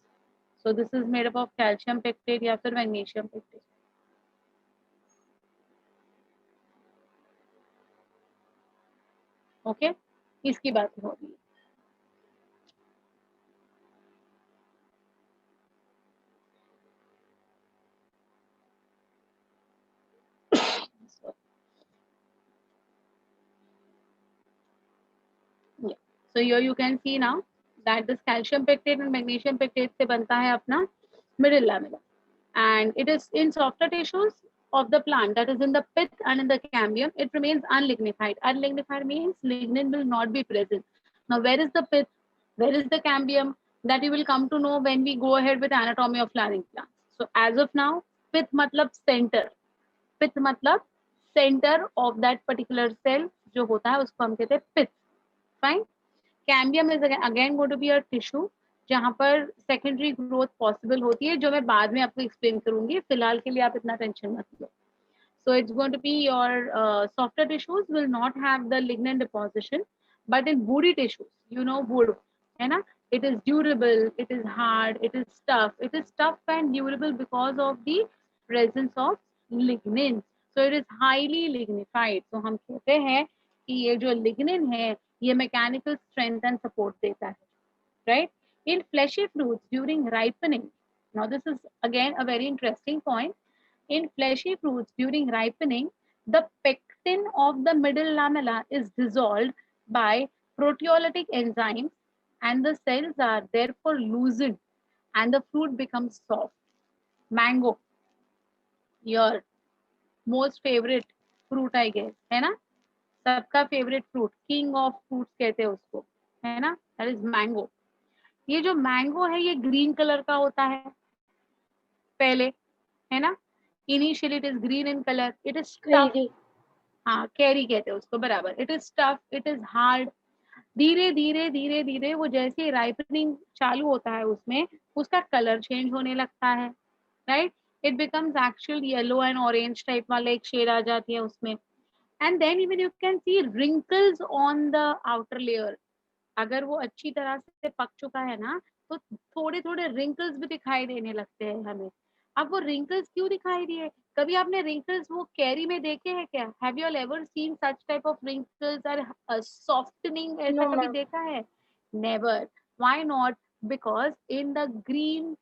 So this is made up of calcium pectate या फिर मैग्नीशियम पेक्टेट. ओके, इसकी बात हो रही है. So here you can see now that this calcium pectate and magnesium pectate से बनता है अपना middle lamella, and it is in softer tissues of the plant, that is in the pith and in the cambium, it remains unlignified. Unlignified means lignin will not be present. Now where is the pith, where is the cambium, that you will come to know when we go ahead with anatomy of flowering plants. So as of now, pith matlab center, pith matlab center of that particular cell जो होता है उसको हम कहते हैं pith. Fine. Cambium is again going to be a tissue जहां पर secondary growth possible होती है, जो मैं बाद में आपको एक्सप्लेन करूंगी. फिलहाल के लिए आप इतना टेंशन मत लो. So it's going to be your softer tissues will not have the lignin deposition, but in woody tissues, you know wood है ना, it is durable, it is hard, it is tough and durable because of the presence of lignin. So it is highly lignified. So हम कहते हैं कि ये जो lignin है ये मैकेनिकल स्ट्रेंथ एंड सपोर्ट देता है, right? In fleshy fruits during ripening, now this is again a very interesting point. In fleshy fruits during ripening, the pectin of the middle lamella is dissolved by proteolytic enzymes and the cells are therefore loosened and the fruit becomes soft. Mango, your most favorite fruit I guess, है ना? सबका favourite fruit, king of fruits कहते हैं उसको, है ना, that is mango. ये जो मैंगो है ये ग्रीन कलर का होता है, पहले, है ना. Initially it is green in color. It is tough.
Crazy.
हाँ, कैरी कहते हैं उसको, बराबर. It is tough. It is hard. धीरे धीरे धीरे धीरे वो जैसे राइपनिंग चालू होता है उसमें उसका कलर चेंज होने लगता है, right. It becomes actual yellow and orange type वाला एक शेड आ जाती है उसमें. And then even you can see wrinkles on the outer layer. अगर वो अच्छी तरह से पक चुका है ना तो थोड़े थोड़े रिंकल्स भी दिखाई देने लगते हैं हमें. अब वो रिंकल्स क्यों दिखाई दिए? कभी आपने रिंकल्स वो कैरी में देखे हैं क्या? Have you all ever seen such type of wrinkles और सॉफ्टनिंग, ऐसा
No,
कभी
ma'am.
देखा है? Never. Why not? Because in the green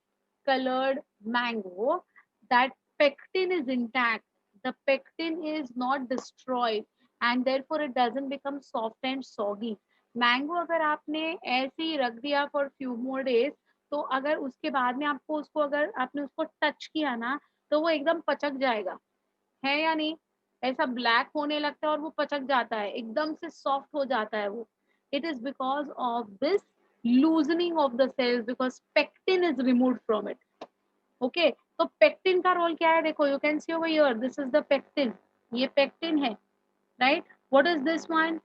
colored mango, that pectin is intact. The pectin is not destroyed and therefore it doesn't become soft and soggy. Mango अगर आपने ऐसे ही रख दिया फॉर फ्यू मोर डेज तो अगर उसके बाद में आपको उसको अगर आपने उसको टच किया ना तो वो एकदम पचक जाएगा, है या नहीं? ऐसा ब्लैक होने लगता है और वो पचक जाता है, एकदम से सॉफ्ट हो जाता है वो. It is because of this loosening of the cells because pectin is removed from it. Okay, तो पेक्टिन का रोल क्या है? देखो, you can see over here, this is the pectin. ये पेक्टिन है, right. What is this one?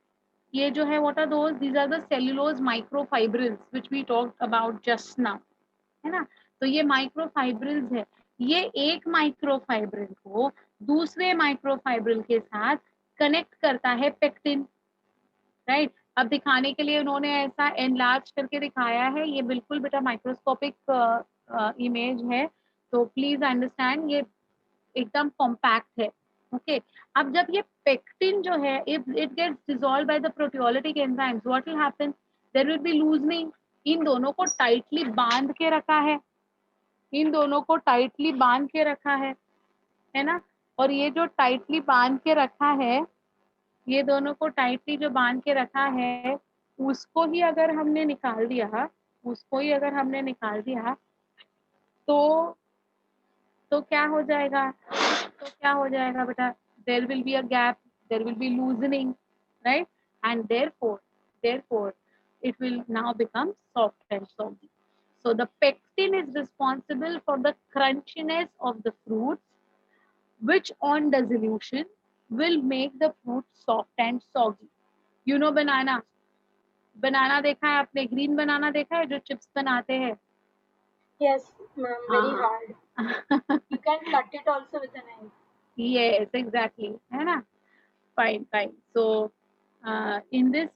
ये जो है, what are those? These are the cellulose microfibrils which we talked about just now, है ना. तो ये माइक्रोफाइब्रिल्स है. ये एक माइक्रोफाइब्रिल को दूसरे माइक्रोफाइब्रिल के साथ कनेक्ट करता है पेक्टिन, राइट. अब दिखाने के लिए उन्होंने ऐसा एनलार्ज करके दिखाया है. ये बिल्कुल बेटा माइक्रोस्कोपिक इमेज है, तो प्लीज अंडरस्टैंड ये एकदम कॉम्पैक्ट है. ओके, अब जब ये पेक्टिन जो है, if it gets dissolve by the proteolytic enzymes, what will happen? There will be loosening. इन दोनों को टाइटली बांध के रखा है, इन दोनों को टाइटली बांध के रखा है ना. और ये जो टाइटली बांध के रखा है, ये दोनों को टाइटली जो बांध के रखा है, उसको ही अगर हमने निकाल दिया, उसको ही अगर हमने निकाल दिया तो क्या हो जाएगा? तो क्या हो जाएगा बेटा? There will be a gap, there will be loosening, right. And therefore it will now become soft and soggy. So the pectin is responsible for the crunchiness of the fruits, which on dissolution will make the fruit soft and soggy. You know banana. बनाना देखा है आपने? Green बनाना देखा है जो chips बनाते हैं?
Yes, ma'am. Very
हाँ.
hard. You can cut it also with a knife.
Yes, exactly, है ना. Fine. So in this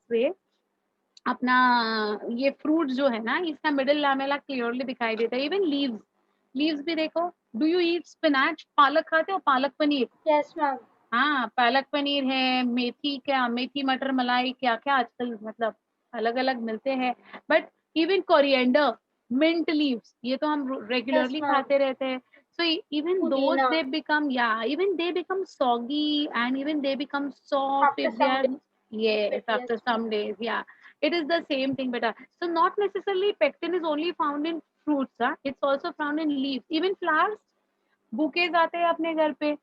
way अपना ये फ्रूट जो है ना, इसका मिडिल लैमेला क्लियरली दिखाई देता है. इवन लीव्स भी देखो. Do you eat spinach? पालक खाते हो? पालक पनीर?
Yes, ma'am.
हाँ, पालक पनीर है, मेथी मटर मलाई, क्या क्या आजकल मतलब अलग अलग मिलते हैं. But even coriander, mint leaves, ये तो हम रेगुलरली
ma'am.
खाते रहते हैं. So even those
Pudina.
they become, even they become soggy and even they become soft
After
if they
some
are,
days.
yes,
Yes,
after
ma'am.
some days, yeah. It is the same thing, beta. So not necessarily pectin is only found in fruits, it's also found in leaves, even flowers. Bouquets आते हैं अपने घर पे,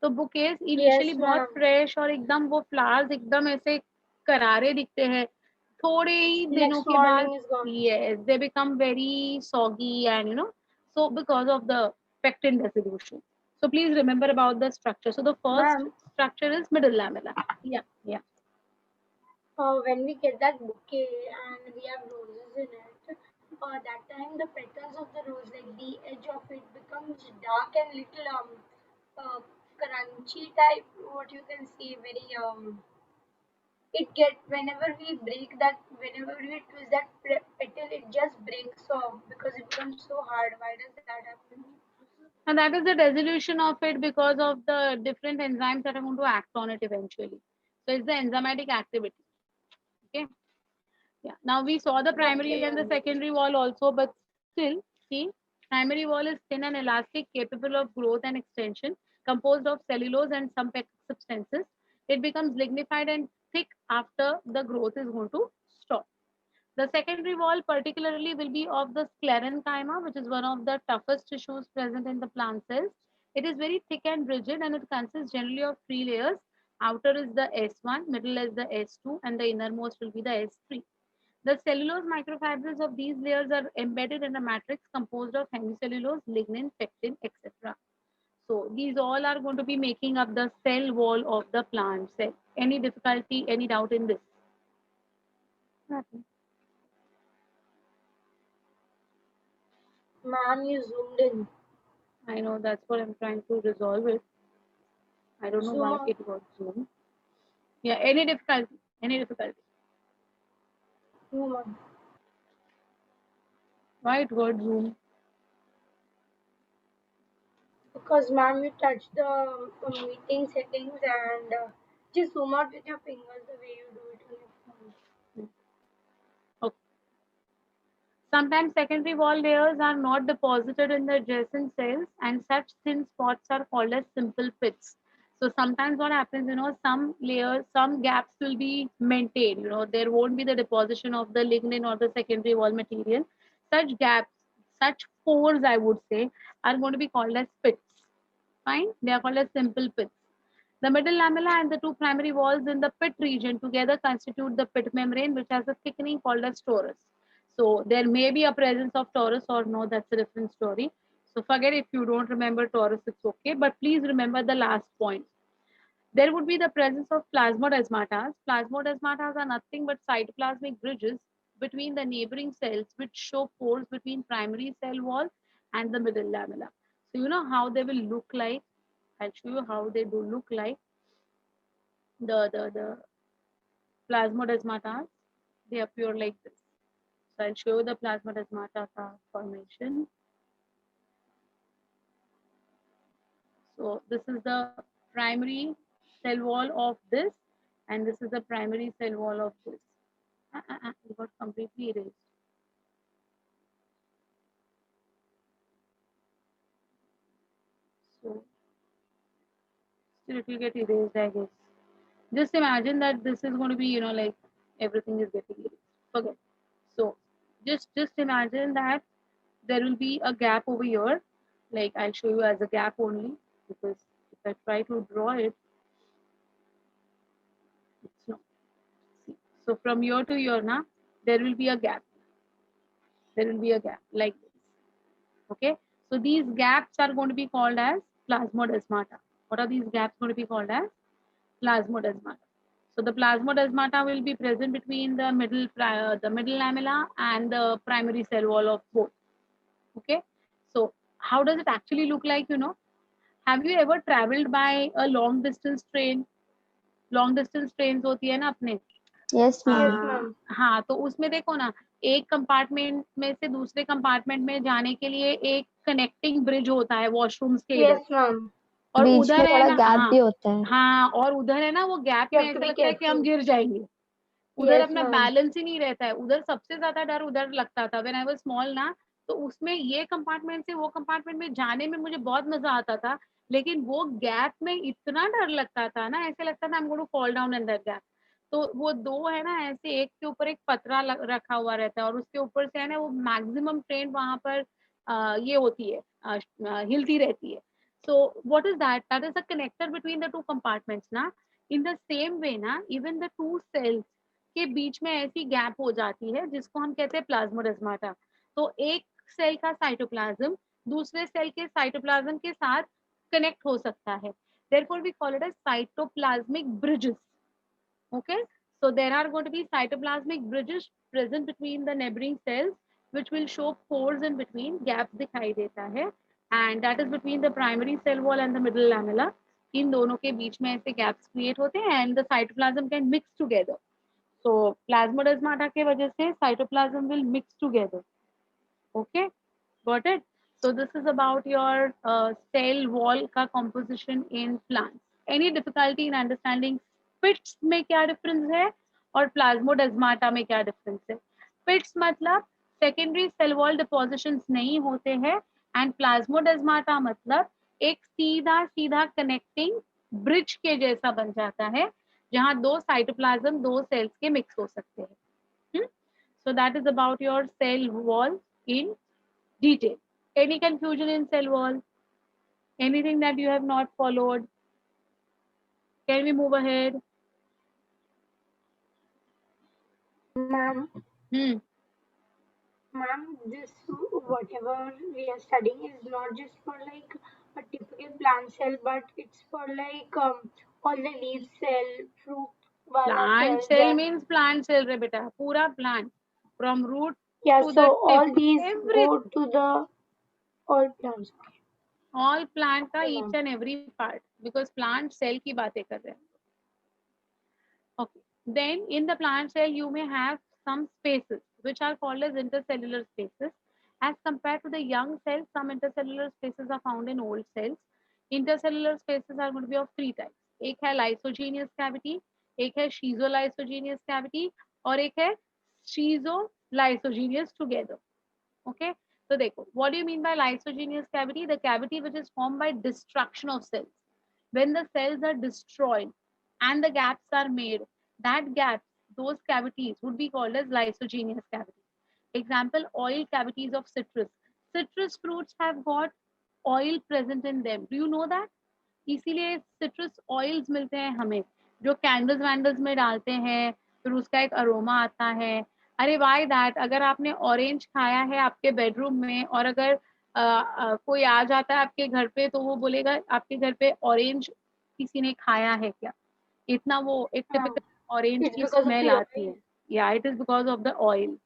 तो bouquets initially
Yes,
बहुत
ma'am.
Fresh और एकदम वो फ्लावर्स एकदम ऐसे करारे दिखते हैं. थोड़े ही दिनों
Next
के बाद,
morning is gone.
yes, they become very soggy and so because of the pectin dissolution. So please remember about the structure. So the first
Ma'am,
structure is middle lamella. Yeah.
when we get that bouquet and we have roses in it, that time the petals of the rose, like the edge of it, becomes dark and little crunchy type. What you can see, very it get whenever we break that, whenever we twist that petal, it just breaks off because it becomes so hard. Why does that happen?
And that is the dissolution of it because of the different enzymes that are going to act on it eventually. So it's the enzymatic activity. Okay. Yeah. Now we saw the primary
Okay,
and the secondary wall also, but still, see, primary wall is thin and elastic, capable of growth and extension, composed of cellulose and some pectin substances. It becomes lignified and thick after the growth is going to stop. The secondary wall particularly will be of the sclerenchyma, which is one of the toughest tissues present in the plant cells. It is very thick and rigid and it consists generally of three layers. Outer is the S1, middle is the S2, and the innermost will be the S3. The cellulose microfibrils of these layers are embedded in a matrix composed of hemicellulose, lignin, pectin, etc. So these all are going to be making up the cell wall of the plant cell. Any difficulty, any doubt in this? Nothing.
Ma'am, you zoomed in.
I know, that's what I'm trying to resolve it. I don't know
Zoom
why
out.
it got zoomed. Yeah, any difficulty? Any difficulty?
Zoom on.
Why it got zoomed?
Because ma'am, you touch the meeting settings and just zoom out with your fingers the way you do it on your phone.
Okay. Sometimes secondary wall layers are not deposited in the adjacent cells, and such thin spots are called as simple pits. So sometimes what happens, some layers, some gaps will be maintained. There won't be the deposition of the lignin or the secondary wall material. Such gaps, such pores, I would say, are going to be called as pits. Fine, they are called as simple pits. The middle lamella and the two primary walls in the pit region together constitute the pit membrane, which has a thickening called as torus. So there may be a presence of torus or no, that's a different story. So forget if you don't remember torus, it's okay. But please remember the last point. There would be the presence of plasmodesmatas. Plasmodesmatas are nothing but cytoplasmic bridges between the neighboring cells, which show pores between primary cell wall and the middle lamella. So you know how they will look like. I'll show you how they do look like. The plasmodesmatas, they appear like this. So I'll show you the plasmodesmata formation. So this is the primary cell wall of this, and this is the primary cell wall of this. It got completely erased. So still it will get erased, I guess. Just imagine that this is going to be, like everything is getting erased. Forget. So just imagine that there will be a gap over here. Like I'll show you as a gap only, because if I try to draw it, it's not. See. So from here to here now, there will be a gap. There will be a gap like this. Okay. So these gaps are going to be called as plasmodesmata. What are these gaps going to be called as? Plasmodesmata. So the plasmodesmata will be present between the middle lamella and the primary cell wall of both. Okay. So how does it actually look like? Have you ever traveled by a long distance train? Long distance train होती है ना अपने
Yes, ma'am.
Yes, ma'am.
हाँ, तो उसमें देखो ना, एक कंपार्टमेंट में से दूसरे कंपार्टमेंट में जाने के लिए एक कनेक्टिंग ब्रिज होता है वॉशरूम्स के इधर,
Yes, ma'am.
और
बीच
उधर
में
है
थोड़ा
ना,
गैप
हाँ
भी होता है.
हाँ, और उधर है ना वो गैप
You
में
have to
ऐसा
be
लगता है कि हम
careful.
गिर जाएंगे. उधर
Yes,
अपना
ma'am.
बैलेंस ही नहीं रहता है. उधर सबसे ज्यादा डर उधर लगता था. व्हेन आई वाज स्मॉल ना, तो उसमें ये कंपार्टमेंट से वो कंपार्टमेंट में जाने में मुझे बहुत मजा आता था, लेकिन वो गैप में इतना डर लगता था ना, ऐसे लगता था I am going to fall down in that gap. तो वो दो है ना, ऐसे एक के ऊपर एक पतरा रखा हुआ रहता है, और उसके ऊपर से है ना वो मैक्सिमम ट्रेन वहां पर ये होती है, हिलती रहती है. So what is that? That is a connector between the two compartments ना. इन द सेम वे ना, इवन द टू सेल्स के बीच में ऐसी गैप हो जाती है जिसको हम कहते हैं प्लाज्मोडेस्माटा. तो एक सेल का साइटोप्लाज्म दूसरे सेल के साइटोप्लाज्म के साथ कनेक्ट हो सकता है. Therefore, we call it as cytoplasmic bridges. Okay, so there are going to be cytoplasmic bridges present between the neighboring cells, which will show pores in between. Gaps दिखाई देता है, and that is between the primary cell wall and the middle lamella. इन दोनों के बीच में ऐसे gaps create होते हैं, and the cytoplasm can mix together. So plasmodesmata के वजह से cytoplasm will mix together. Okay, got it? So this is about your cell wall का composition in plants. Any difficulty in understanding pits में क्या difference है और plasmodesmata में क्या difference है? Pits मतलब secondary cell wall depositions नहीं होते हैं, and plasmodesmata मतलब एक सीधा सीधा connecting bridge के जैसा बन जाता है, जहाँ दो cytoplasm दो cells के mix हो सकते हैं. So that is about your cell wall in detail. Any confusion in cell wall? Anything that you have not followed? Can we move ahead?
Ma'am,
Hmm.
Ma'am, this whatever we are studying is not just for like a typical plant cell, but it's for like all the leaf cell, fruit wala
Plant
cells,
cell
and
means plant cell re beta. Pura plant from root
yeah,
to the
so
tip.
all these go
Everything.
to the all plants.
All plant का
Okay,
each
ma'am.
and every part because plant cell की बातें कर रहे हैं. Okay. Then in the plant cell, you may have some spaces which are called as intercellular spaces. As compared to the young cells, some intercellular spaces are found in old cells. Intercellular spaces are going to be of three types. एक है lysogenous cavity, एक है schizolysogenous cavity और एक है schizolysogenous together. Okay. So देखो, what do you mean by lysogenous cavity? The cavity which is formed by destruction of cells. When the cells are destroyed and the gaps are made, that gaps, those cavities would be called as lysogenous cavity. Example, oil cavities of citrus. Citrus fruits have got oil present in them. Do you know that? इसीलिए citrus oils मिलते हैं हमें जो candles Vandals में डालते हैं फिर उसका एक अरोमा आता है. अरे वाई दैट, अगर आपने ऑरेंज खाया है आपके बेडरूम में और अगर कोई आ जाता है आपके घर पे तो वो बोलेगा आपके घर पे ऑरेंज किसी ने खाया है क्या. इतना वो एक टिपिकल ऑरेंज
It's
की
because of
स्मेल
the
आती
oil.
है. या it is because of the oil.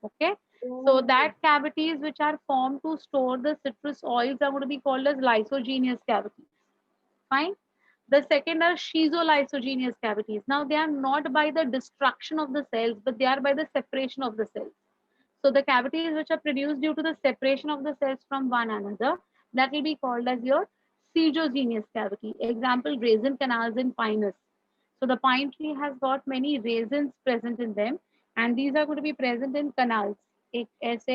Okay, so
Oh,
that cavities which are formed to store the citrus oils are going to be called as lysogenous cavities. Fine. The second are schizolysogenous cavities. Now they are not by the destruction of the cells, but they are by the separation of the cells. So the cavities which are produced due to the separation of the cells from one another, that will be called as your schizogenous cavity. Example, raisin canals in pinus. So the pine tree has got many raisins present in them, and these are going to be present in canals. एक ऐसे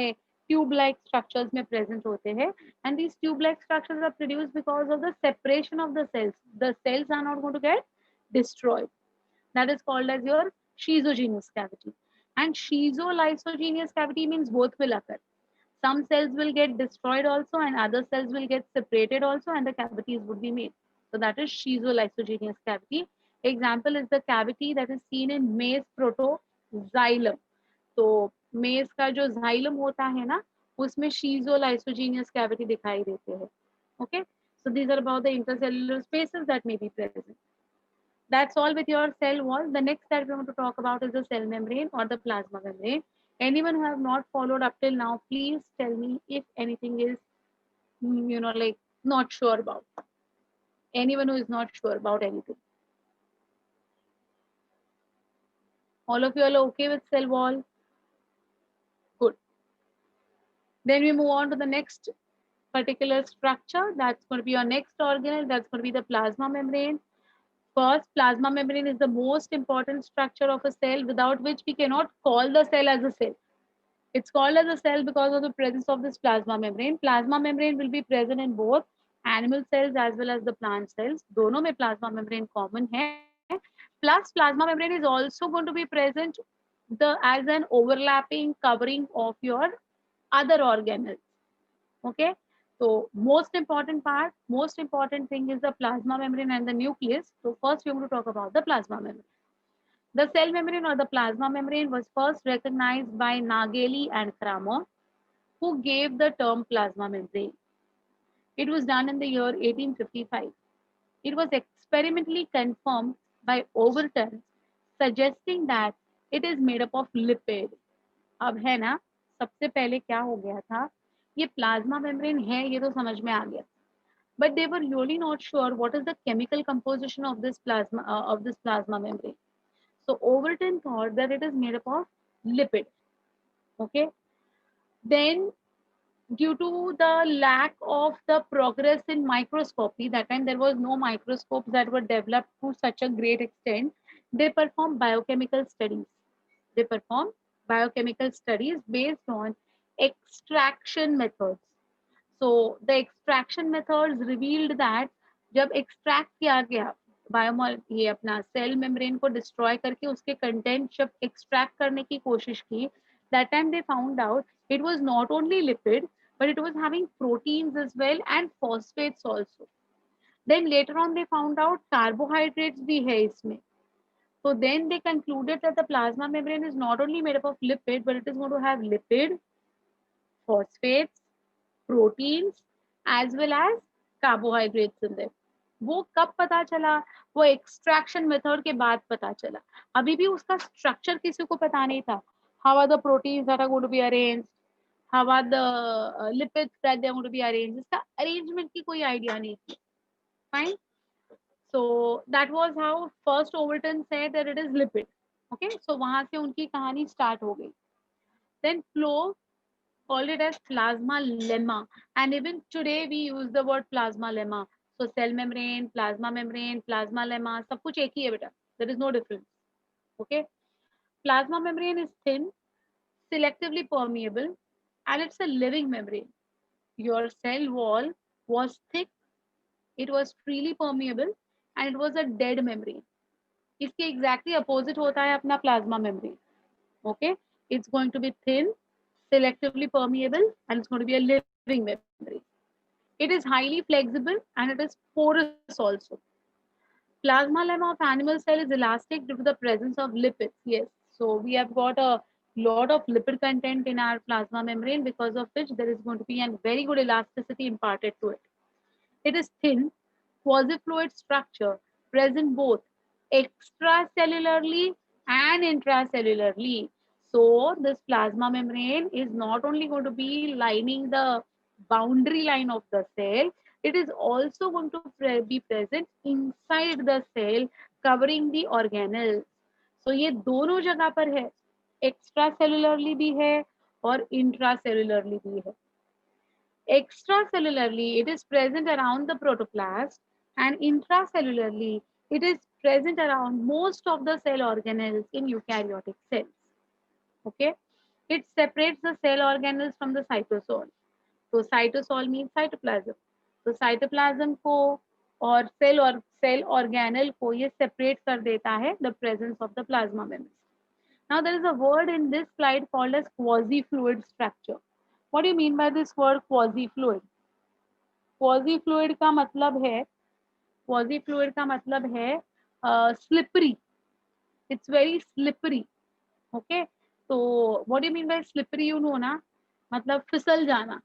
tube like structures में present होते हैं, and these tube like structures are produced because of the separation of the cells. The cells are not going to get destroyed. That is called as your schizogenous cavity. And schizolysogenous cavity means both will occur. Some cells will get destroyed also, and other cells will get separated also, and the cavities would be made. So that is schizolysogenous cavity. Example is the cavity that is seen in maize protoxylem. तो मेज का जो xylem होता है ना उसमें शीजोलाइसोजीनियस cavity दिखाई देते हैं. Okay, so these are about the intercellular spaces that may be present. That's all with your cell wall. The next that we want to talk about is the cell membrane or the plasma membrane. Anyone who have not followed up till now, please tell me if anything is, like not sure about. Anyone who is not sure about anything. All of you are okay with cell wall? Good. Then we move on to the next particular structure. That's going to be your next organelle. That's going to be the plasma membrane. First, plasma membrane is the most important structure of a cell without which we cannot call the cell as a cell. It's called as a cell because of the presence of this plasma membrane. Plasma membrane will be present in both animal cells as well as the plant cells. दोनों में plasma membrane common है. Plus, plasma membrane is also going to be present as an overlapping covering of your other organelles. Okay, so most important thing is the plasma membrane and the nucleus. So first we want to talk about the plasma membrane. The cell membrane or the plasma membrane was first recognized by Nageli and Kramer, who gave the term plasma membrane. It was done in the year 1855. It was experimentally confirmed by Overton, suggesting that it is made up of lipid. अब है ना, सबसे पहले क्या हो गया था, ये प्लाज्मा मेम्ब्रेन है ये तो समझ में आ गया, but they were really not sure what is the chemical composition of this plasma membrane. So Overton thought that it is made up of lipid. Okay, then due to the lack of the progress in microscopy, that time there was no microscopes that were developed to such a great extent, they performed biochemical studies. They performed biochemical studies based on extraction methods. So the extraction methods revealed that जब extract किया गया बायोमॉल ये अपना cell membrane को destroy करके उसके content जब extract करने की कोशिश की, that time they found out it was not only lipid but it was having proteins as well and phosphates also. Then later on they found out carbohydrates भी है इसमें. So then they concluded that the plasma membrane is not only made up of lipid, but it is going to have lipid, phosphates, proteins, as well as carbohydrates in them. वो कब पता चला? वो extraction method के बाद पता चला. अभी भी उसका स्ट्रक्चर किसी को पता नहीं था. How are the proteins that are going to be arranged? How are the lipids that they are going to be arranged? इसका arrangement की कोई idea नहीं थी. Fine. So that was how first Overton said that it is lipid. Okay. So वहां से उनकी कहानी start हो गई. Then Flow called it as plasma lemma, and even today we use the word plasma lemma. So cell membrane, plasma lemma, सब कुछ एक ही है बेटा. There is no difference. Okay. Plasma membrane is thin, selectively permeable, and it's a living membrane. Your cell wall was thick, it was freely permeable, and it was a dead membrane. इसके exactly opposite होता है अपना plasma membrane. Okay. It's going to be thin, selectively permeable, and it's going to be a living membrane. It is highly flexible and it is porous also. Plasma lemma of animal cell is elastic due to the presence of lipids. Yes, so we have got a lot of lipid content in our plasma membrane, because of which there is going to be a very good elasticity imparted to it. It is thin, quasi-fluid structure present both extracellularly and intracellularly. So this plasma membrane is not only going to be lining the boundary line of the cell, it is also going to be present inside the cell, covering the organelles. So ये दोनों जगह पर है, extracellularly भी है और intracellularly भी है. Extracellularly, it is present around the protoplast, and intracellularly, it is present around most of the cell organelles in eukaryotic cells. Okay, it separates the cell organelles from the cytosol. So cytosol means cytoplasm. So cytoplasm को और cell organelle को ये separate कर देता है, the presence of the plasma membrane. Now there is a word in this slide called as quasi-fluid structure. What do you mean by this word quasi-fluid? Quasi-fluid का मतलब है slippery. It's very slippery. Okay. So what do you mean by slippery? You know ना, मतलब फिसल जाना.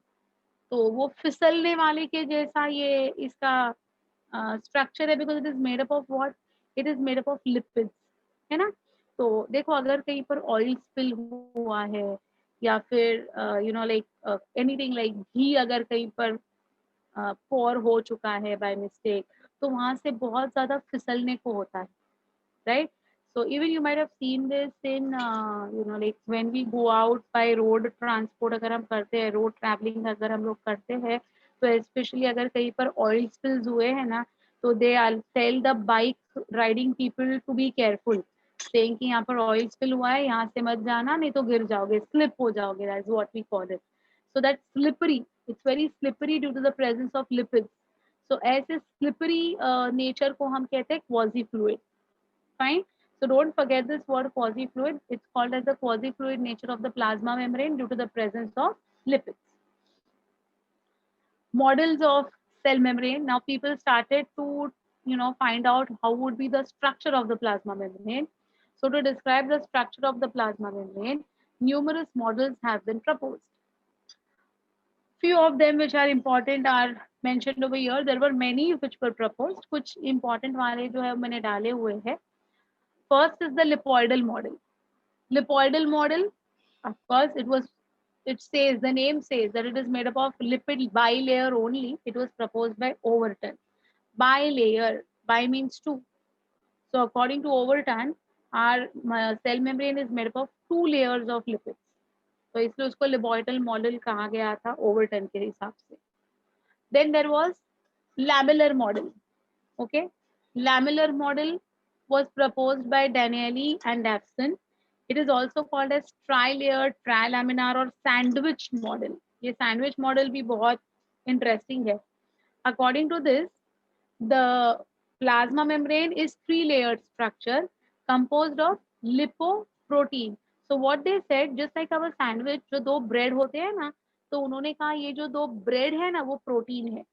तो वो फिसलने वाले के जैसा ये इसका स्ट्रक्चर है, because it is made up of what? It is made up of lipids, है ना. तो देखो अगर कहीं पर ऑयल स्पिल हुआ है या फिर लाइक एनीथिंग लाइक घी अगर कहीं पर पोर हो चुका है बाय मिस्टेक, तो वहां से बहुत ज्यादा फिसलने को होता है, right. So even you might have seen this in like when we go out by road transport, अगर हम करते हैं रोड ट्रैवलिंग अगर हम लोग करते हैं, तो स्पेशली अगर कहीं पर ऑयल स्पिल्स हुए हैं ना, तो they are tell the bike riding people to be careful, saying कि यहाँ पर ऑयल स्पिल हुआ है, यहाँ से मत जाना नहीं तो गिर जाओगे, स्लिप हो जाओगे. That is what we call it. So that slippery, it's very slippery due to the presence of lipids. So ऐसे स्लिपरी नेचर को हम कहते हैं quasi fluid. Fine. So don't forget this word quasi-fluid. It's called as the quasi-fluid nature of the plasma membrane due to the presence of lipids. Models of cell membrane. Now people started to, find out how would be the structure of the plasma membrane. So to describe the structure of the plasma membrane, numerous models have been proposed. Few of them which are important are mentioned over here. There were many which were proposed. कुछ important वाले जो है मैंने डाले हुए हैं. First is the lipoidal model. Lipoidal model, of course, it says, the name says that it is made up of lipid bilayer only. It was proposed by Overton. Bilayer, bi means two. So according to Overton, our cell membrane is made up of 2 layers of lipids. तो इसलिए उसको lipoidal model कहा गया था Overton के हिसाब से. Then there was lamellar model. Okay, lamellar model was proposed by Danieli and Davison. It is also called as tri-layered, trilaminar or sandwich model. ये sandwich model भी बहुत interesting है. According to this, the plasma membrane is 3-layered structure composed of lipoprotein. So what they said, just like our sandwich, जो दो bread होते हैं ना, तो उन्होंने कहा ये जो दो bread है ना वो प्रोटीन है,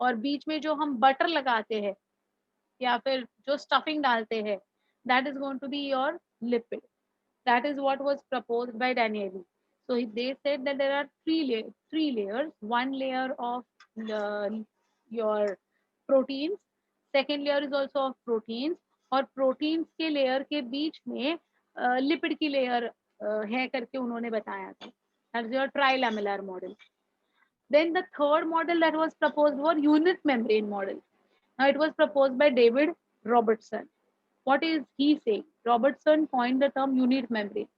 और बीच में जो हम बटर लगाते हैं या फिर जो स्टफिंग डालते हैं, that is going to be your lipid. That is what was proposed by Danieli. So they said that there are three layers. One layer of your proteins, second layer is also of proteins, और proteins के layer के बीच में lipid की layer है करके उन्होंने बताया था. That's your trilamellar model. Then the third model that was proposed was unit membrane model. Now it was proposed by David Robertson. What is he saying? Robertson coined the term unit membrane.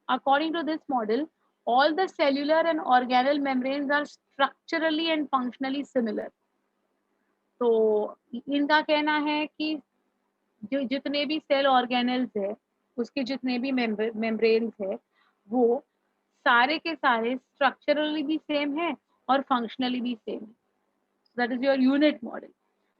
According to this model, all the cellular and organelle membranes are structurally and functionally similar. तो इनका कहना है कि जो जितने भी cell organelles है उसके जितने भी मेम्ब्रेन्स है वो सारे के सारे स्ट्रक्चरली भी सेम है और फंक्शनली भी सेम है. That is your unit model.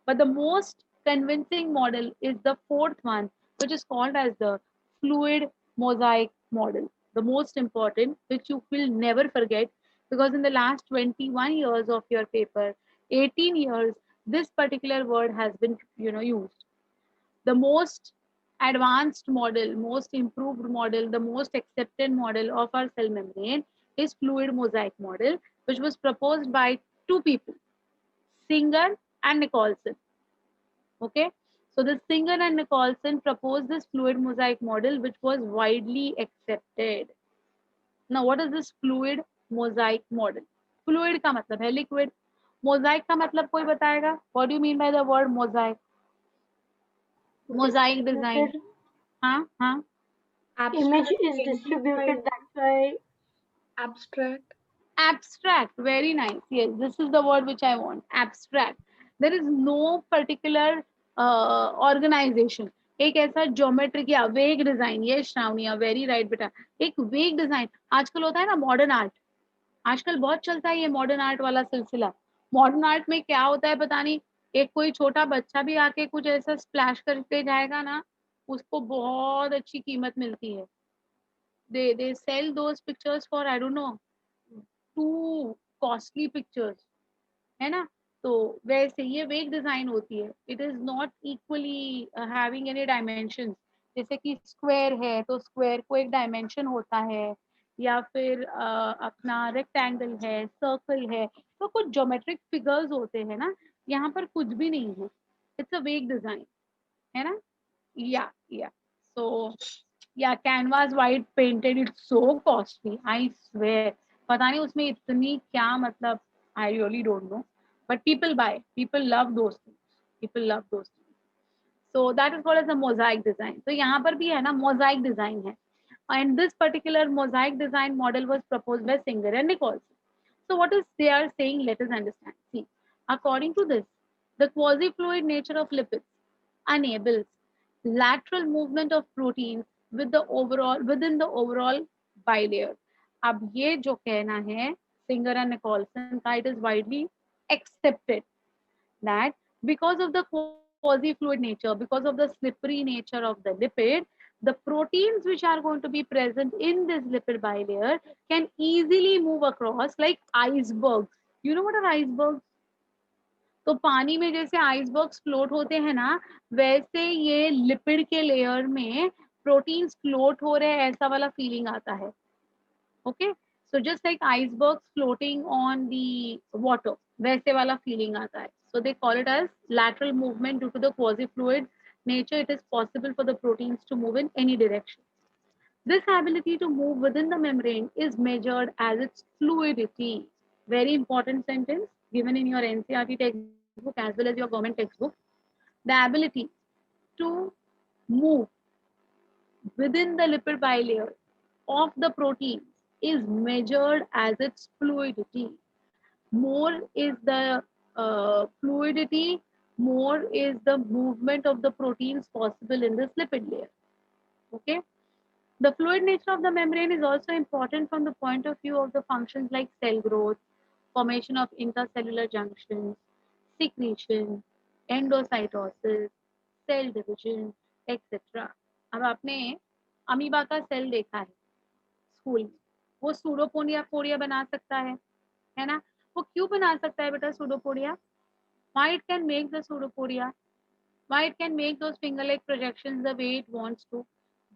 But the most convincing model is the fourth one, which is called as the fluid mosaic model. The most important, which you will never forget, because in the last 21 years of your paper, 18 years, this particular word has been, used. The most advanced model, most improved model, the most accepted model of our cell membrane is fluid mosaic model, which was proposed by two people, Singer and Nicholson. Okay, so the Singer and Nicholson proposed this fluid mosaic model, which was widely accepted. Now, what is this fluid mosaic model? Fluid का मतलब है liquid. Mosaic का मतलब कोई बताएगा? What do you mean by the word mosaic? Mosaic design. हाँ.
Image is distributed, that's why.
Abstract.
Abstract, very nice. Yes, this is the word which I want. Abstract. There is no particular organization. एक ऐसा geometric या वेग design, ये श्रावणिया very right बेटा. एक वेग design आजकल होता है ना, मॉडर्न आर्ट. आजकल बहुत चलता है ये मॉडर्न आर्ट वाला सिलसिला. मॉडर्न आर्ट में क्या होता है पता नहीं, एक कोई छोटा बच्चा भी आके कुछ ऐसा स्प्लैश करके जाएगा ना, उसको बहुत अच्छी कीमत मिलती है. they sell those pictures for I don't know, too costly pictures, है ना. तो वैसे ये वेग डिजाइन होती है. It is not equally having any dimension. जैसे कि स्क्वायर है तो स्क्वायर को एक डायमेंशन होता है, या फिर अपना रेक्टेंगल है, सर्कल है, तो कुछ ज्योमेट्रिक फिगर्स होते हैं ना. यहाँ पर कुछ भी नहीं है. इट्स अ वेग डिजाइन, है ना. या सो या canvas white painted, it's so costly, I swear. पता नहीं उसमें इतनी क्या, मतलब I really don't know, but people love those things. So that is called as a mosaic design. So यहाँ पर भी है ना mosaic design है, and this particular mosaic design model was proposed by Singer and Nicholson. So what is they are saying, let us understand. See, according to this, the quasi-fluid nature of lipids enables lateral movement of proteins within the overall bilayer. अब ये जो कहना है Singer and Nicholson का, it is widely accepted that because of the quasi-fluid nature, because of the slippery nature of the lipid, the proteins which are going to be present in this lipid bilayer can easily move across like icebergs. You know what are icebergs? तो पानी में जैसे icebergs float होते हैं ना, वैसे ये lipid के लेयर में प्रोटीन्स फ्लोट हो रहे हैं, ऐसा वाला फीलिंग आता है. Okay, so just like icebergs floating on the water, वैसे वाला फीलिंग आता है. So they call it as lateral movement due to the quasi-fluid nature. It is possible for the proteins to move in any direction. This ability to move within the membrane is measured as its fluidity. Very important sentence given in your NCERT textbook as well as your government textbook. The ability to move within the lipid bilayer of the protein is measured as its fluidity. More is the fluidity, more is the movement of the proteins possible in this lipid layer. Okay. The fluid nature of the membrane is also important from the point of view of the functions like cell growth, formation of intercellular junctions, secretion, endocytosis, cell division, etc. अब आपने amoeba का cell देखा है school में, वो pseudopodia बना सकता है ना. वो क्यों बना सकता है बेटा pseudopodia? Why it can make the pseudopodia? Why it can make those finger-like projections the way it wants to?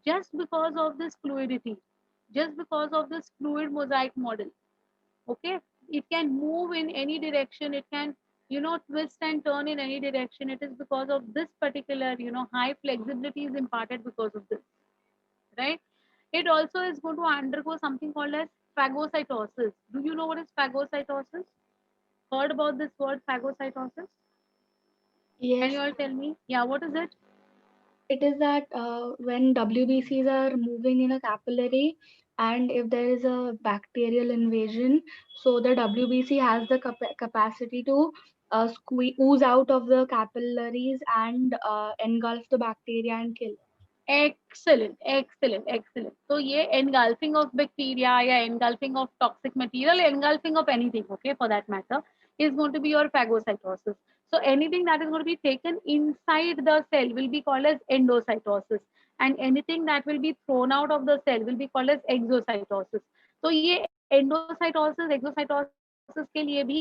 Just because of this fluidity, just because of this fluid mosaic model. Okay, it can move in any direction, it can, twist and turn in any direction. It is because of this particular, high flexibility is imparted because of this, right? It also is going to undergo something called as phagocytosis. Do you know what is phagocytosis? Heard about this word phagocytosis? Can
Yes,
you all tell me? Yeah, what is it?
it is that when WBCs are moving in a capillary, and if there is a bacterial invasion, so the WBC has the capacity to ooze out of the capillaries and engulf the bacteria and kill.
Excellent, excellent, excellent. So ये engulfing of bacteria या engulfing of toxic material, engulfing of anything, okay, for that matter, is going to be your phagocytosis. So anything that is going to be taken inside the cell will be called as endocytosis, and anything that will be thrown out of the cell will be called as exocytosis. So ये endocytosis, exocytosis के लिए भी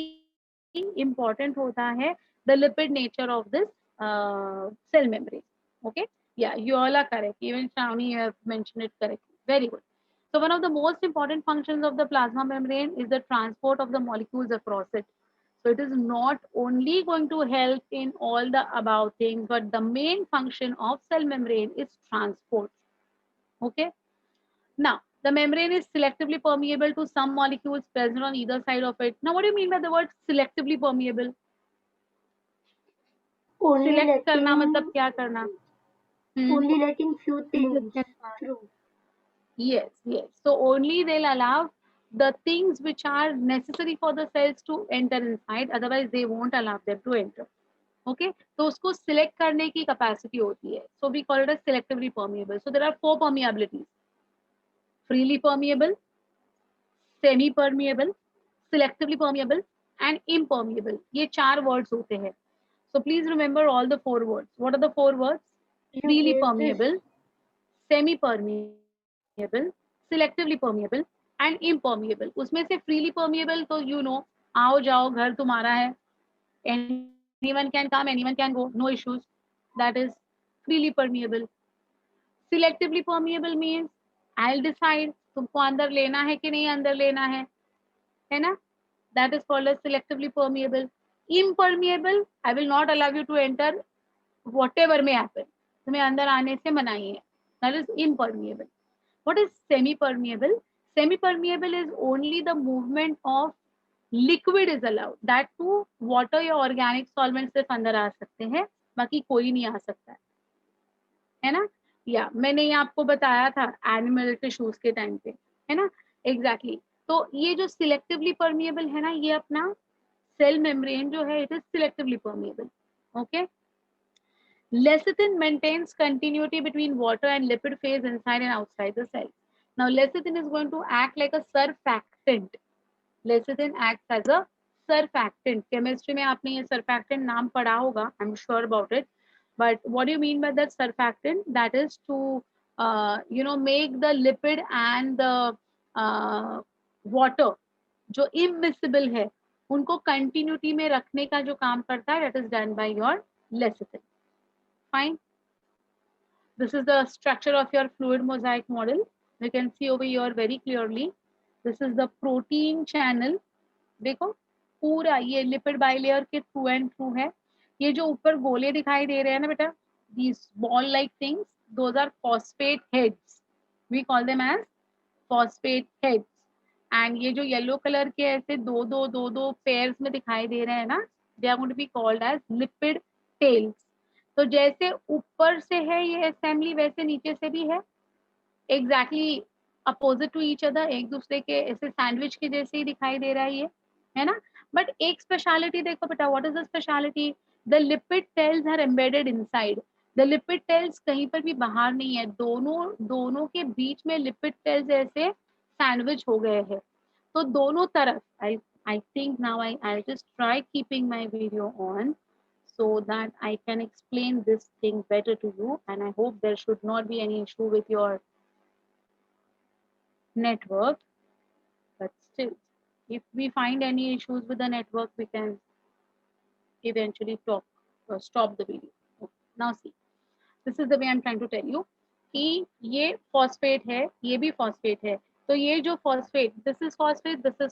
important होता है the lipid nature of this cell membrane. Okay, yeah, you all are correct. Even Shravani, you have mentioned it correctly. Very good. So one of the most important functions of the plasma membrane is the transport of the molecules across it. So it is not only going to help in all the above things, but the main function of cell membrane is transport. Okay. Now, the membrane is selectively permeable to some molecules present on either side of it. Now, what do you mean by the word selectively permeable?
Only
Select करना मतलब
letting
क्या करना? Hmm.
only letting few
Filter
things
can pass.
through.
Yes, yes. So only they'll allow the things which are necessary for the cells to enter inside, otherwise they won't allow them to enter. Okay, तो उसको select करने की capacity होती है. So we call it as selectively permeable. So there are four permeabilities: freely permeable, semi permeable, selectively permeable, and impermeable. ये चार words होते हैं. So please remember all the four words. What are the four words?
You
Freely
gave this
permeable, semi permeable, selectively permeable and impermeable. उसमें से freely permeable तो आओ जाओ घर तुम्हारा है, anyone can come, anyone can go, no issues, that is freely permeable. Selectively permeable means I'll decide तुमको अंदर लेना है कि नहीं अंदर लेना है ना? That is called as selectively permeable. Impermeable, I will not allow you to enter whatever may happen. तुम्हें अंदर आने से मनाही है. That is impermeable. What is semi-permeable? Semi-permeable is only the movement of liquid is allowed. That too, water या organic solvent सिर्फ अंदर आ सकते हैं, बाकी कोई नहीं आ सकता है ना? या मैंने ये आपको बताया था एनिमल टिश्यूज के टाइम पे, है ना? एग्जैक्टली. तो ये जो सिलेक्टिवली परमिएबल है ना, ये अपना सेल मेम्ब्रेन जो है, it is selectively permeable. Okay. Lecithin maintains continuity between water and lipid phase inside and outside the cell. Now, lecithin is going to act like a surfactant. Lecithin acts as a surfactant. Chemistry में आपने ये surfactant नाम पढ़ा होगा, I'm sure about it. But what do you mean by that surfactant? That is to, make the lipid and the water जो immiscible है, उनको continuity में रखने का जो काम करता है, that is done by your lecithin. Fine. This is the structure of your fluid mosaic model. You can see over here very clearly. This is the protein channel. देखो पूरा ये लिपिड बाइलेयर के थ्रू एंड थ्रू है. ये जो ऊपर गोले दिखाई दे रहे हैं ना बेटा, these ball like things, those are phosphate heads. We call them as phosphate heads. And ये जो येलो कलर के ऐसे दो पेयर्स में दिखाई दे रहे हैं ना, they are going to be called as lipid tails. तो जैसे ऊपर से है ये असेंबली, वैसे नीचे से भी है. Exactly opposite to each other, एक दूसरे के ऐसे सैंडविच के जैसे ही दिखाई दे रहा है ये, है ना? बट एक स्पेशलिटी देखो बेटा, what is the speciality? The lipid tails are embedded inside. The lipid tails कहीं पर भी बाहर नहीं है, दोनों के बीच में लिपिड टेल्स ऐसे सैंडविच हो गए हैं. तो दोनों तरफ I think now I'll just try keeping my video on so that I can explain this thing better to you, and I hope there should not be any issue with your network. But still, if we find any issues with the network, we can eventually stop the video. Now see, this is the way I'm trying to tell you कि ये phosphate है, ये भी phosphate है, तो ये जो phosphate, this is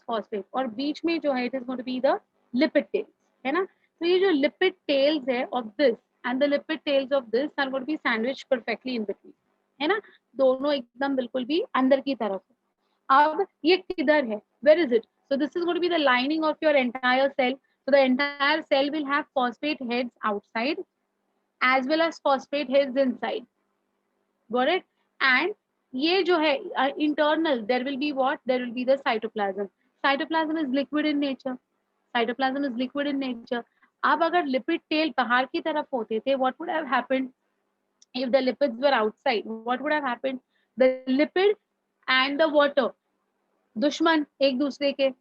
phosphate, और बीच में जो है it is going to be the lipid tails, है ना? तो ये जो lipid tails है of this and the lipid tails of this are going to be sandwiched perfectly in between, है ना? दोनों एकदम बिल्कुल भी अंदर की तरफ है. अब ये किधर है? Where is it? So this is going to be the lining of your entire cell. So the entire cell will have phosphate heads outside as well as phosphate heads inside. Got it? And ये जो है internal, there will be what? There will be the cytoplasm. Cytoplasm is liquid in nature. Cytoplasm is liquid in nature. अब अगर lipid tail बाहर की तरफ होते थे, what would have happened if the lipids were outside? What would have happened? The lipid and the water, दुश्मन एक दूसरे के,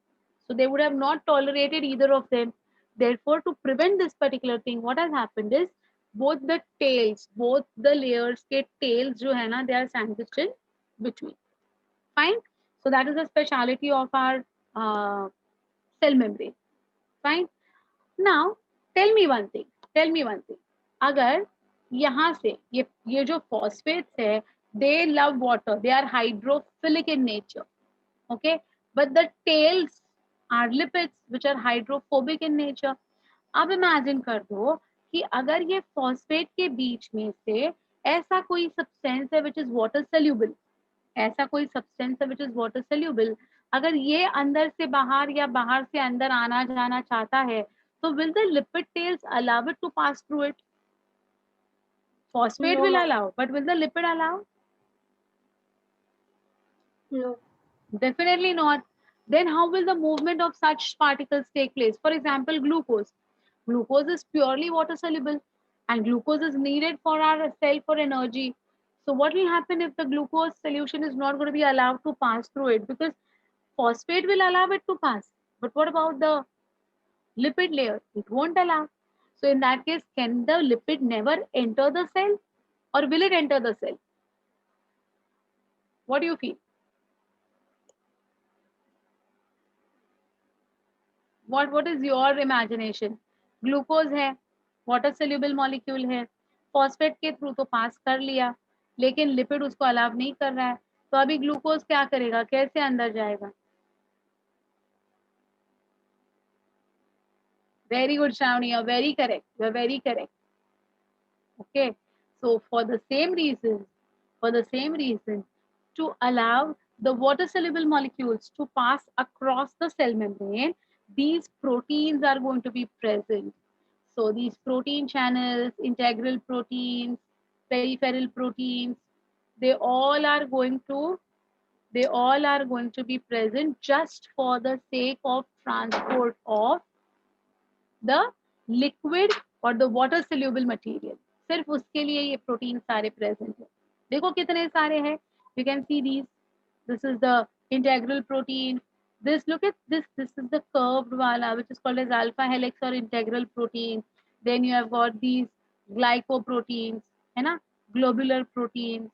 so they would have not tolerated either of them. Therefore, to prevent this particular thing, what has happened is both the tails, both the layers के tails जो है ना, they are sandwiched in between. Fine. So that is the speciality of our cell membrane. Fine. Now tell me one thing. अगर यहाँ से ये जो phosphates है, they love water. They are hydrophilic in nature. Okay, but the tails are lipids which are hydrophobic in nature. अब imagine कर दो कि अगर ये phosphate के बीच में से ऐसा कोई substance है which is water soluble, ऐसा कोई substance है which is water soluble, अगर ये अंदर से बाहर या बाहर से अंदर आना जाना चाहता है, तो will the lipid tails allow it to pass through it? Phosphate
No,
will
ma'am.
allow, but will the lipid allow?
No.
Definitely not. Then how will the movement of such particles take place? For example, glucose. Glucose is purely water soluble and glucose is needed for our cell for energy. So what will happen if the glucose solution is not going to be allowed to pass through it? Because phosphate will allow it to pass. But what about the lipid layer? It won't allow. So in that case, can the lipid never enter the cell or will it enter the cell? What do you feel? What is your imagination? Glucose है, water soluble molecule है, phosphate के through तो पास कर लिया, लेकिन lipid उसको अलाव नहीं कर रहा है, तो अभी ग्लूकोज क्या करेगा, कैसे अंदर जाएगा? Very good Shravani, you are very correct, you are very correct. Okay, so for the same reason, to allow the water soluble molecules to pass across the cell membrane, these proteins are going to be present. So these protein channels, integral proteins, peripheral proteins, they all are going to be present just for the sake of transport of the liquid or the water soluble material. सिर्फ उसके लिए ये protein सारे present है. देखो कितने सारे हैं. You can see these. This is the integral protein. Look at this. This is the curved wala, which is called as alpha helix or integral protein. Then you have got these glycoproteins, है ना, globular proteins,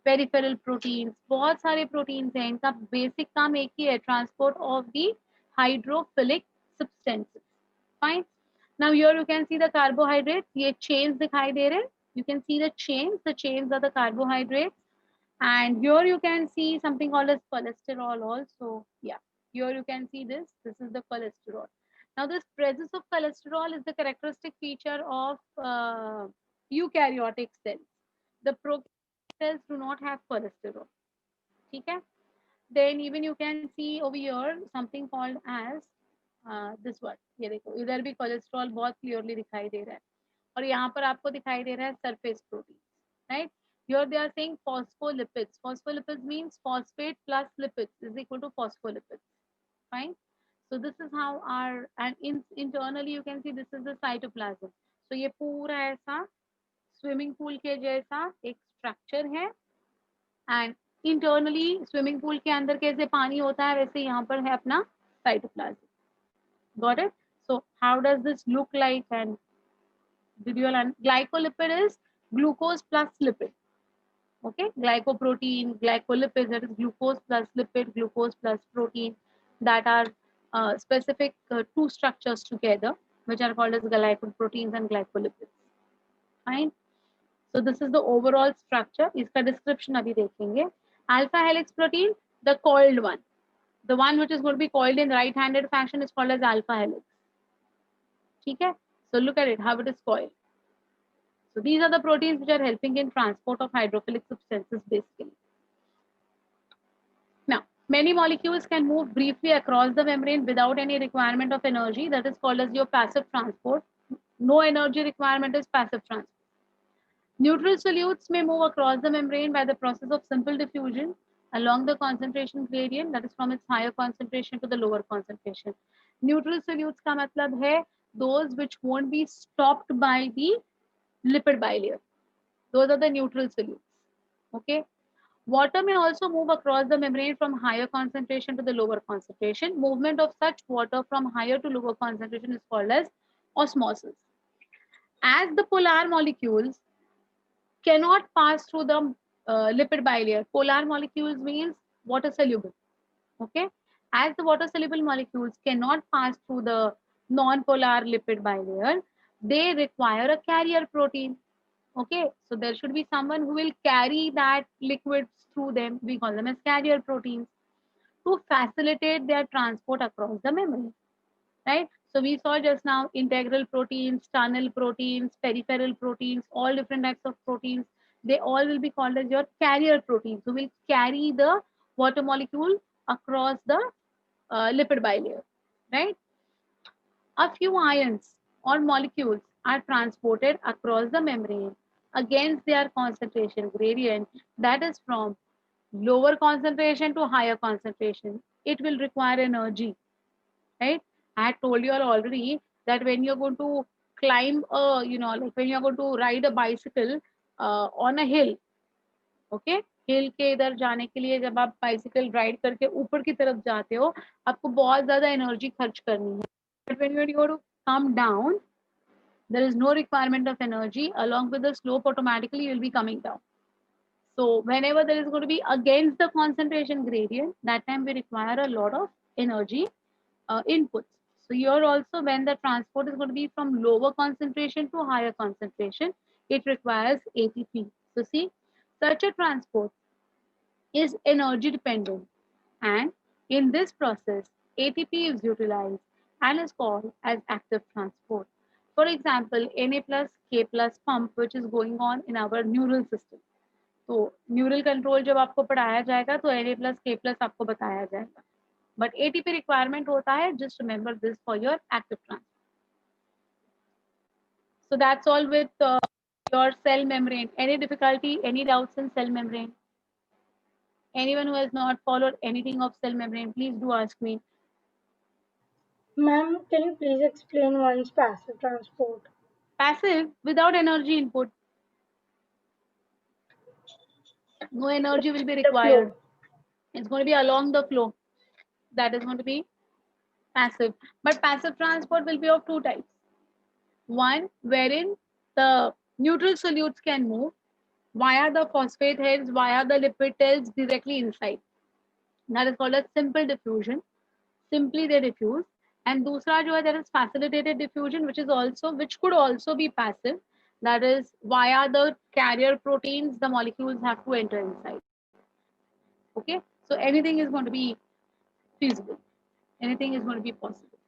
peripheral proteins. बहुत सारे proteins हैं. इनका basic काम एक ही है, transport of the hydrophilic substances. Fine. Now here you can see the carbohydrates. ये chains दिखाई दे रहे. You can see the chains. The chains are the carbohydrates. And here you can see something called as cholesterol also. Yeah, here you can see this. This is the cholesterol. Now this presence of cholesterol is the characteristic feature of eukaryotic cells. The prokaryotic cells do not have cholesterol. Okay. Then even you can see over here something called as this one. ये देखो इधर भी cholesterol बहुत clearly दिखाई दे रहा है, और यहाँ पर आपको दिखाई दे रहा है surface protein, right? Here they are saying phospholipids. Phospholipids means phosphate plus lipids is equal to phospholipids. Fine. So this is how our, and internally you can see this is the cytoplasm. So ये पूरा ऐसा swimming pool के जैसा एक structure है, and internally swimming pool के अंदर कैसे पानी होता है वैसे यहाँ पर है अपना cytoplasm. Got it? So how does this look like? And did you learn? Glycolipid is glucose plus lipid. Okay, glycoprotein, glycolipid, that is glucose plus lipid, glucose plus protein, that are specific two structures together, which are called as glycoproteins and glycolipids. Fine. So this is the overall structure. इसका description अभी देखेंगे. Alpha helix protein, the coiled one. The one which is going to be coiled in right-handed fashion is called as alpha helix. ठीक है? So look at it, how it is coiled. So these are the proteins which are helping in transport of hydrophilic substances basically. Now, many molecules can move briefly across the membrane without any requirement of energy. That is called as your passive transport. No energy requirement is passive transport. Neutral solutes may move across the membrane by the process of simple diffusion along the concentration gradient, that is from its higher concentration to the lower concentration. Neutral solutes का मतलब है those which won't be stopped by the lipid bilayer. Those are the neutral solutes. Okay. Water may also move across the membrane from higher concentration to the lower concentration. Movement of such water from higher to lower concentration is called as osmosis. As the polar molecules cannot pass through the lipid bilayer. Polar molecules means water soluble. Okay. As the water soluble molecules cannot pass through the non-polar lipid bilayer, they require a carrier protein. Okay. So there should be someone who will carry that liquids through them. We call them as carrier proteins to facilitate their transport across the membrane. Right. So we saw just now integral proteins, tunnel proteins, peripheral proteins, all different types of proteins. They all will be called as your carrier proteins who will carry the water molecule across the lipid bilayer, right? A few ions or molecules are transported across the membrane against their concentration gradient, that is from lower concentration to higher concentration. It will require energy, right? I had told you all already that when you're going to climb like when you're going to ride a bicycle on a hill, okay, हिल के इधर जाने के लिए जब आप bicycle ride करके ऊपर की तरफ जाते हो आपको बहुत ज्यादा एनर्जी खर्च करनी है. But when you go to come down, there is no requirement of energy. Along with the slope, automatically you will be coming down. So whenever there is going to be against the concentration gradient, that time we require a lot of energy inputs. So here also when the transport is going to be from lower concentration to higher concentration, it requires ATP. So see, such a transport is energy dependent, and in this process, ATP is utilized and is called as active transport. For example, Na plus K plus pump which is going on in our neural system. तो neural control जब आपको पढ़ाया जाएगा तो Na plus K plus आपको बताया जाएगा. But ATP requirement होता है. Just remember this for your active transport. So that's all with your cell membrane. Any difficulty, any doubts in cell membrane? Anyone who has not followed anything of cell membrane, please do ask me.
Ma'am, can you please explain once passive transport?
Passive, without energy input. No energy will be required. It's going to be along the flow. That is going to be passive. But passive transport will be of two types. One, wherein the neutral solutes can move via the phosphate heads, via the lipid tails directly inside. That is called as simple diffusion. Simply they diffuse. And दूसरा जो है, there is facilitated diffusion, which could also be passive. That is via the carrier proteins, the molecules have to enter inside. Okay, so anything is going to be feasible. Anything is going to be possible.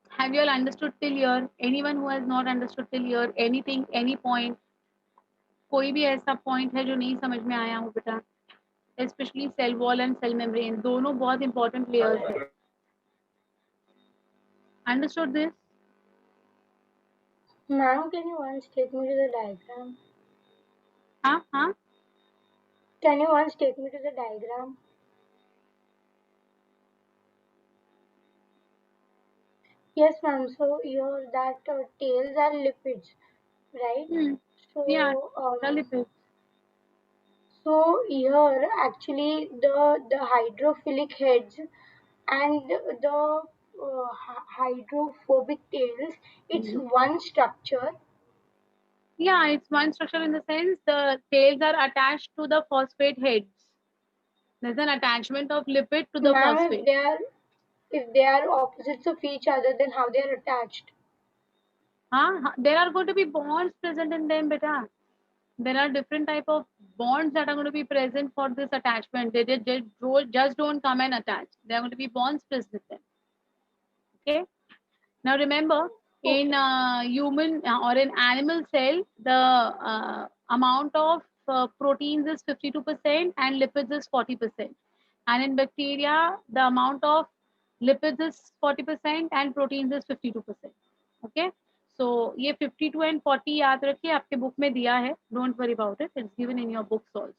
Have you all understood till here? Anyone who has not understood till here, anything, any point? कोई भी ऐसा point है जो नहीं समझ में आया हो बेटा? Especially cell wall and cell membrane, दोनों बहुत important layers हैं. Understood this?
Ma'am, can you once take me to the diagram?
हाँ.
Can you once take me to the diagram? Yes, ma'am. So here that tails are lipids, right? So
Yeah, the lipids.
so here actually the hydrophilic heads and the hydrophobic tails, it's one structure.
Yeah, it's one structure in the sense the tails are attached to the phosphate heads. There's an attachment of lipid to the
Ma'am,
phosphate.
if they are opposites of each other, then how they are attached?
There are going to be bonds present in them, beta. There are different type of bonds that are going to be present for this attachment. They just don't come and attach. There are going to be bonds present with them. Okay. Now remember, in human or in animal cell, the amount of proteins is 52% and lipids is 40%. And in bacteria, the amount of lipids is 40% and proteins is 52%. Okay. So ये 52 and 40 याद रखिए, आपके book में दिया है. Don't worry about it. It's given in your books also.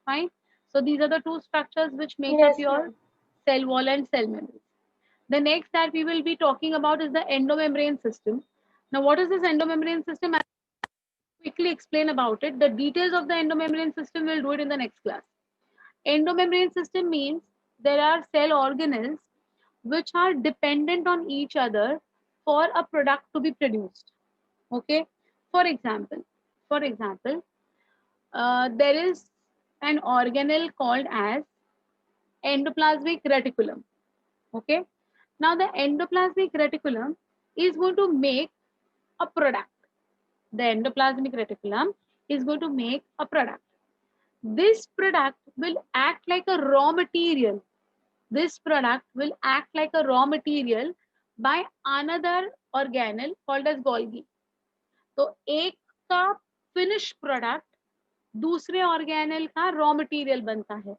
Fine. So these are the two structures which make up
Yes,
your
ma'am.
cell wall and cell membrane. The next that we will be talking about is the endomembrane system. Now, what is this endomembrane system? I'll quickly explain about it. The details of the endomembrane system we'll do it in the next class. Endomembrane system means there are cell organelles which are dependent on each other for a product to be produced. Okay. For example, there is an organelle called as endoplasmic reticulum. Okay. Now the endoplasmic reticulum is going to make a product. The endoplasmic reticulum is going to make a product. This product will act like a raw material. This product will act like a raw material by another organelle called as Golgi. तो एक का finish product दूसरे organelle का raw material बनता है.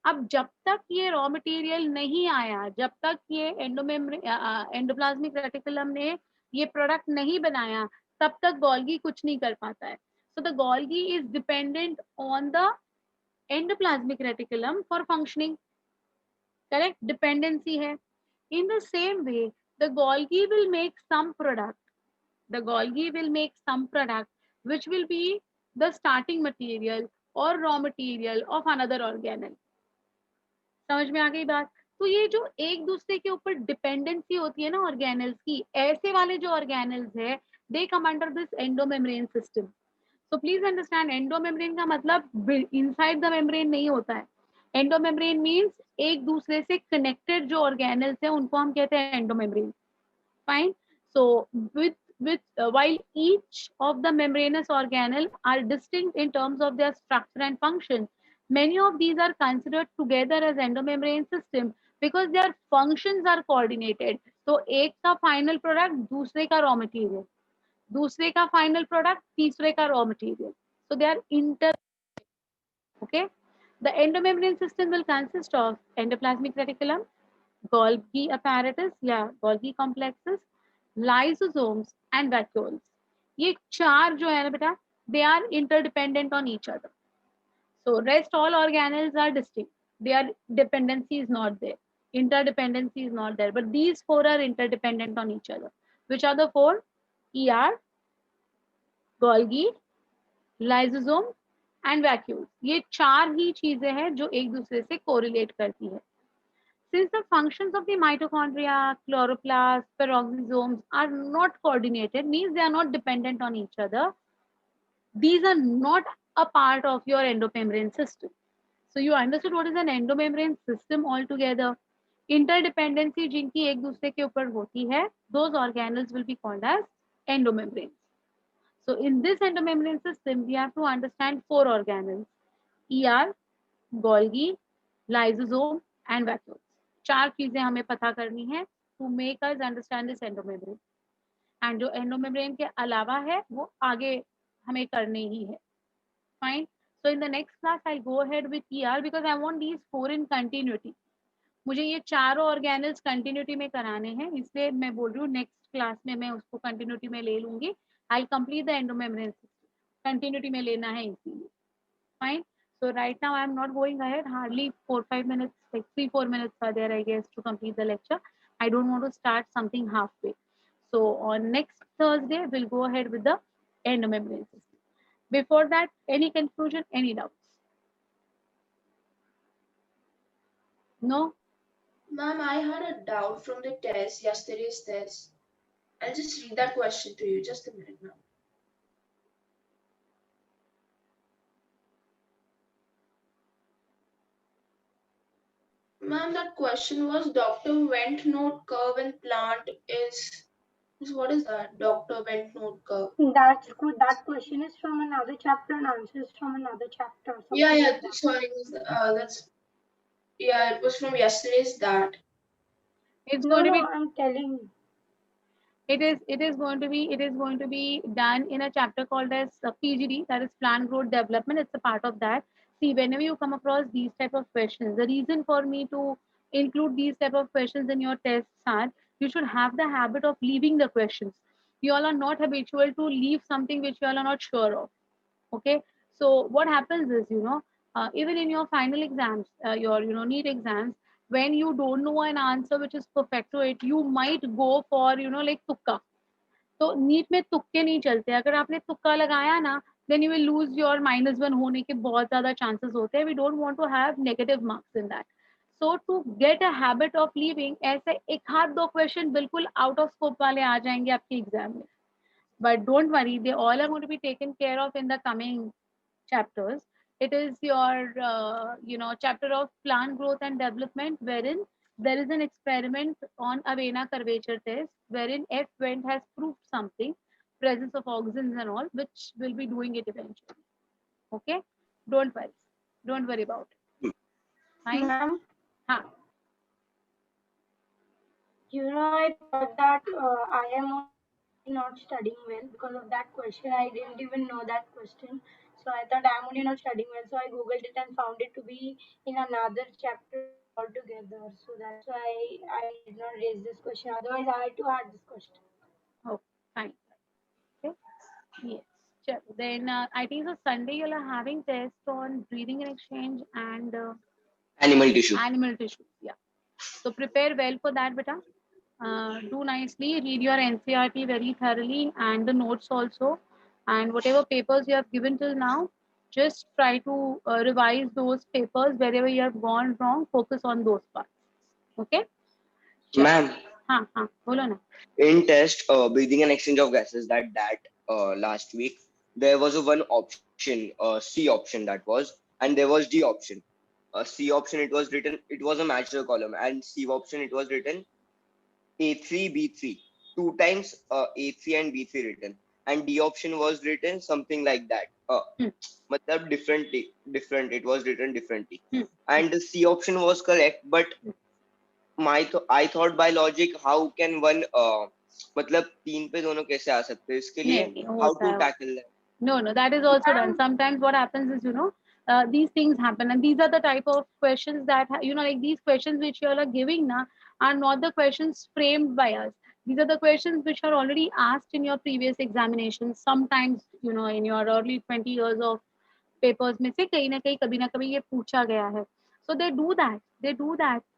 अब जब तक ये रॉ मटेरियल नहीं आया, जब तक ये एंडोप्लाज्मिक रेटिकुलम ने ये प्रोडक्ट नहीं बनाया, तब तक गोल्गी कुछ नहीं कर पाता है. So the Golgi is dependent on the endoplasmic reticulum for functioning. Correct, dependency है. In the same way the Golgi will make some product. The Golgi will make some product which will be the starting material or raw material of another organelle. समझ में आ गई बात? तो ये जो एक दूसरे के ऊपर डिपेंडेंसी होती है ना ऑर्गेनल्स की, ऐसे वाले जो ऑर्गेनल्स है they come under this endomembrane system. So please understand, endomembrane का मतलब इनसाइड द मेम्ब्रेन नहीं होता है. एंडोमेम्ब्रेन मीन्स एक दूसरे से कनेक्टेड जो ऑर्गेनल्स है उनको हम कहते हैं endomembrane. Fine. So while each of the membranous organelle are distinct in terms of their structure and function, many of these are considered together as endomembrane system because their functions are coordinated. So एक का final product दूसरे का raw material, दूसरे का final product तीसरे का raw material. So they are inter. Okay. The endomembrane system will consist of endoplasmic reticulum, Golgi apparatus या Golgi complexes, lysosomes and vacuoles. ये चार जो है ना बेटा, they are interdependent on each other. So rest all organelles are distinct. Their dependency is not there. Interdependency is not there. But these four are interdependent on each other. Which are the four? ER, Golgi, lysosome and vacuoles. ये चार ही चीजें हैं जो एक दूसरे से correlate करती है. Since the functions of the mitochondria, chloroplast, peroxisomes are not coordinated, means they are not dependent on each other, these are not a part of your endomembrane system. So you understood what is an endomembrane system altogether. Interdependency जिनकी एक दूसरे के ऊपर होती है, those organelles will be called as endomembranes. So in this endomembrane system, we have to understand four organelles: ER, Golgi, lysosome and vacuoles. चार चीजें हमें पता करनी है to make us understand this endomembrane. And जो endomembrane के अलावा है वो आगे हमें करने ही है. Fine. So in the next class I'll go ahead with ER because I want these four in continuity. मुझे ये चारों ऑर्गेनल्स कंटिन्यूटी में कराने हैं, इसलिए मैं बोल रही हूँ नेक्स्ट क्लास में मैं उसको कंटिन्यूटी में ले लूंगी. आई complete the endomembrane system, continuity में लेना है इसीलिए. Fine. So right now I am not going ahead. Hardly 4-5 minutes, like 3-4 minutes are there, I guess, to complete the lecture. I don't want to start something halfway. So on next Thursday, we'll go ahead with the endomembrane system. Before that, any conclusion, any doubts? No?
Ma'am, I had a doubt from the test, yesterday's test. I'll just read that question to you. Just a minute, ma'am. Ma'am, that question was Dr. Vent note curve in plant is So what is that? Dr. Bent note curve.
That's good. That question is from another chapter and answers from another chapter.
Yeah,
Something
yeah.
like that.
Sorry, that's yeah. It was from yesterday's that.
It's
No,
going to
no,
be
I'm telling.
it is going to be done in a chapter called as PGD, that is Plan Growth Development. It's a part of that. See, whenever you come across these type of questions, the reason for me to include these type of questions in your tests are you should have the habit of leaving the questions. You all are not habitual to leave something which you all are not sure of. Okay, so what happens is, even in your final exams, your NEET exams, when you don't know an answer which is perfect to it, you might go for like tukka. तो NEET में तुक्के नहीं चलते, अगर आपने तुक्का लगाया ना, then you will lose your -1 होने के बहुत ज्यादा chances होते हैं. We don't want to have negative marks in that. So to get a habit of leaving, ऐसे एक हाथ दो क्वेश्चन बिल्कुल आउट ऑफ स्कोप वाले आ जाएंगे आपके एग्जाम में. But don't worry, they all are going to be taken care of in the coming chapters. It is your, chapter of plant growth and development, wherein there is an experiment on Avena curvature test, wherein F vent has proved something, presence of oxygens and all, which will be doing it eventually. Okay, don't worry, don't worry about it. Fine.
Ma'am,
Huh.
I thought that I am not studying well because of that question. I didn't even know that question. So I thought I'm only not studying well. So I googled it and found it to be in another chapter altogether. So that's why I did not raise this question. Otherwise, I had to add this question.
Oh, fine. Okay. Yes. Sure. Then I think so Sunday you'll are having test on breathing and exchange and
Animal tissue.
animal tissues. Yeah. So prepare well for that, beta. Do nicely. Read your NCRT very thoroughly and the notes also. And whatever papers you have given till now, just try to revise those papers wherever you have gone wrong. Focus on those parts. Okay. Sure.
Ma'am,
हाँ हाँ बोलो ना.
in test breathing and exchange of gases that last week, there was a one option, C option that was, and there was D option. C option, it was written, it was a matcher column, and C option, it was written A3 B3, two times A3 and B3 written, and D option was written something like that.
Hmm.
Matlab different, it was written differently.
Hmm.
And the C option was correct, but I thought by logic, how can one मतलब तीन पे दोनों कैसे आ सकते हैं, इसके लिए
नहीं
how
होता
to
है.
tackle that?
No, no, that is also done. Sometimes what happens is, these things happen, and these are the type of questions that, like these questions which you all are giving now are not the questions framed by us. These are the questions which are already asked in your previous examinations. Sometimes, in your early 20 years of papers में से कहीं ना कभी ये पूछा गया है. So they do that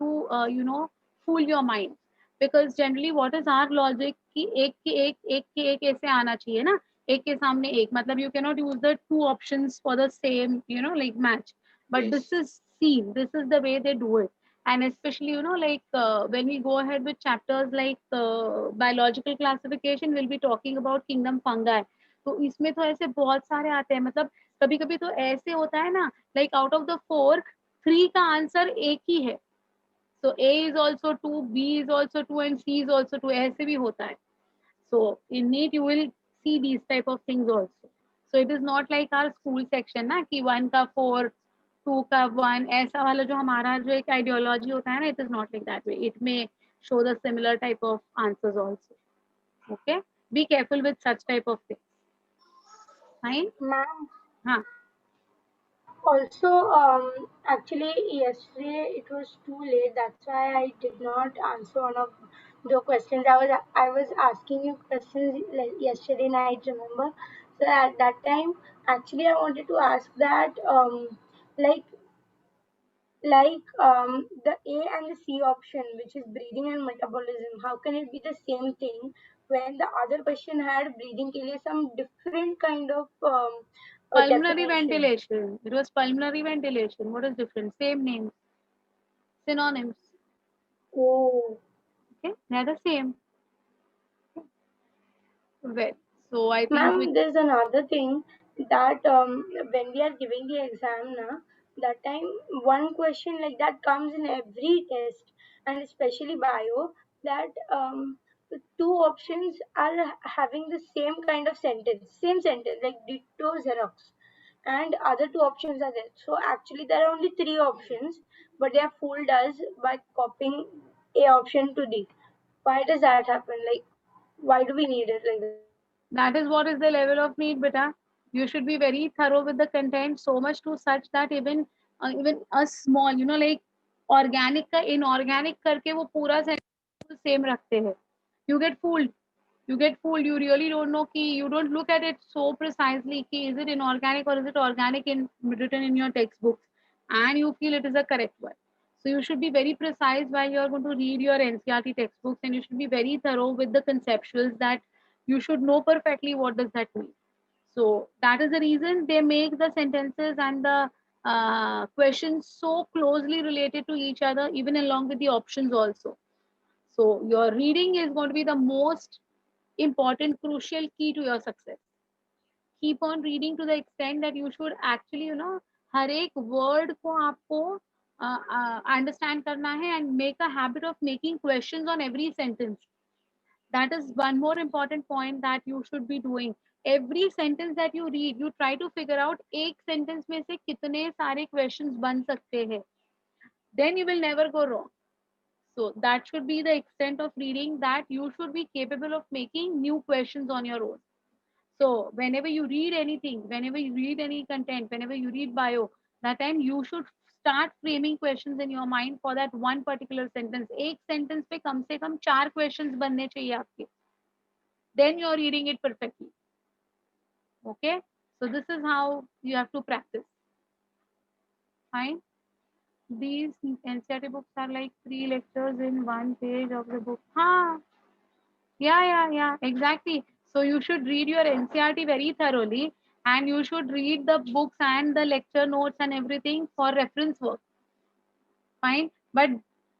to, fool your mind. Because generally what is our logic कि एक ऐसे आना चाहिए ना, एक के सामने एक, मतलब you cannot use the two options for the same, like match. But
Yes.
this is the way they do it. And especially, like when we go ahead with chapters like biological classification, we'll be talking about kingdom fungi. तो इसमें तो ऐसे बहुत सारे आते हैं, मतलब कभी कभी तो ऐसे होता है ना, like out of the 4, 3 का आंसर एक ही है. So A is also 2, B is also 2 and C is also 2, ऐसे भी होता है. So in NEET you will see these type of things also. So it is not like our school section ना कि 1 का 4, 2 का 1, ऐसा वाला जो हमारा जो एक ideology होता है ना, it is not like that way. It may show the similar type of answers also. Okay, be careful with such type of things. Fine.
Ma'am,
हाँ.
also, actually, yesterday it was too late. That's why I did not answer one of the questions. I was asking you questions like yesterday night. Remember? So at that time, actually, I wanted to ask that like the A and the C option, which is breathing and metabolism. How can it be the same thing when the other question had breathing के लिए some different kind of
Pulmonary
definition?
ventilation. It was pulmonary ventilation. What is different? Same names, synonyms.
Oh.
Okay, they're the same. Well, so I think we.
Ma'am, there's another thing that when we are giving the exam, na, that time one question like that comes in every test, and especially bio, that two options are having the same kind of sentence, like ditto Xerox, and other two options are there. So actually there are only three options, but they are fooled us by copying A option to D. Why does that happen? Like, why do we need it like that?
That is what is the level of need, beta. You should be very thorough with the content, so much to such that even a small, like organic का inorganic करके वो पूरा same रखते हैं. You get fooled. You get fooled. You really don't know कि you don't look at it so precisely कि is it inorganic or is it organic in written in your textbooks, and you feel it is a correct one. So you should be very precise while you are going to read your NCERT textbooks, and you should be very thorough with the conceptuals that you should know perfectly what does that mean. So that is the reason they make the sentences and the questions so closely related to each other, even along with the options also. So your reading is going to be the most important, crucial key to your success. Keep on reading to the extent that you should actually, हर एक word को आपको understand करना है and make a habit of making questions on every sentence. That is one more important point that you should be doing. Every sentence that you read, you try to figure out एक sentence में से कितने सारे questions बन सकते हैं. Then you will never go wrong. So that should be the extent of reading, that you should be capable of making new questions on your own. So whenever you read anything, whenever you read any content, whenever you read bio, that time you should start framing questions in your mind for that one particular sentence. एक sentence पे कम से कम 4 questions बनने चाहिए आपके. Then you're reading it perfectly. Okay? So this is how you have to practice. Fine? These NCERT books are like 3 lectures in 1 page of the book. Yeah, exactly. So you should read your NCERT very thoroughly, and you should read the books and the lecture notes and everything for reference work. Fine? But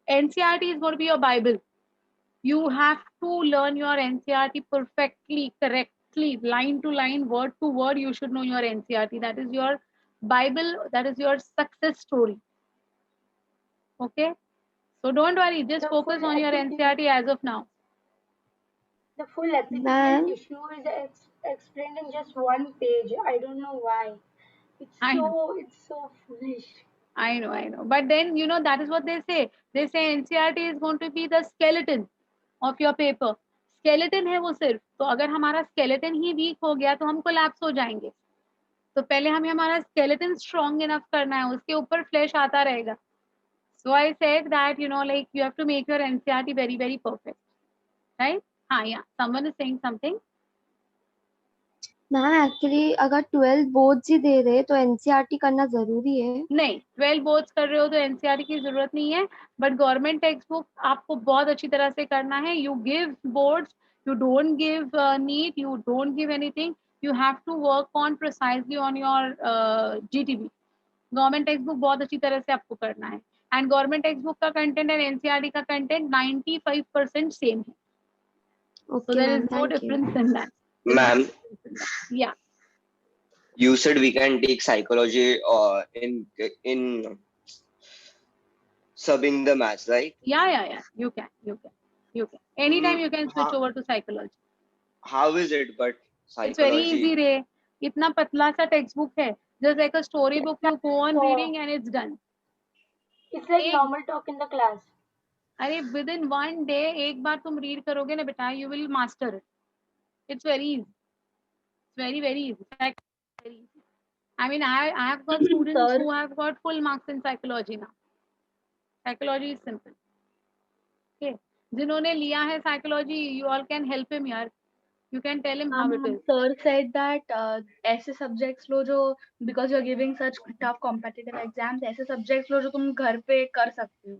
NCERT is going to be your Bible. You have to learn your NCERT perfectly, correctly, line to line, word to word. You should know your NCERT. That is your Bible. That is your success story. Okay? So don't worry. Just
The
focus
full
on your
application,
NCERT as of now.
the full application
Ma'am,
issue is explained in just one page. I don't know why.
I know.
It's so foolish.
I know. But then, that is what they say. They say NCERT is going to be the skeleton of your paper. Skeleton है वो सिर्फ. तो अगर हमारा skeleton ही weak हो गया तो हम collapse हो जाएंगे. तो पहले हमें हमारा skeleton strong enough करना है. उसके ऊपर flesh आता रहेगा. So I said that, like you have to make your NCERT very, very perfect. Right? Yeah. Someone is saying something.
Ma'am actually अगर 12 बोर्ड्स ही दे रहे तो एनसीईआरटी करना जरूरी है?
नहीं, 12 बोर्ड्स कर रहे हो तो एनसीईआरटी की जरूरत नहीं है, बट गवर्नमेंट टेक्स्ट बुक आपको बहुत अच्छी तरह से करना है. You give boards, you don't give NEET, you don't give anything. You have to work on precisely on your GTB. Government text book बहुत अच्छी तरह से आपको करना है, एंड गवर्नमेंट टेक्स्ट बुक का कंटेंट और एनसीईआरटी का कंटेंट 95% सेम है. So
okay
there
ma'am,
is no
thank you.
difference in that.
Ma'am,
Yeah.
you said we can take psychology in subbing the maths, right?
Yeah. You can. Anytime you can switch
How,
over to psychology.
how is it? But
It's very
psychology.
easy, रे. इतना पतला सा text book है. Just like a storybook, you go on
So
reading and it's done.
it's like
एक
normal talk in the class.
अरे within 1 day एक बार तुम read करोगे ना बेटा, you will master it. It's very easy. It's very, very easy. Very easy. I mean, I have got students
Sir,
who have got full marks in psychology now. Psychology is simple. Okay. जिन्होंने लिया है psychology, you all can help him यार. You can tell him how it is.
sir said that ऐसे subjects लो जो because you're giving such tough competitive exams, ऐसे subjects लो जो तुम घर पे कर सकते हो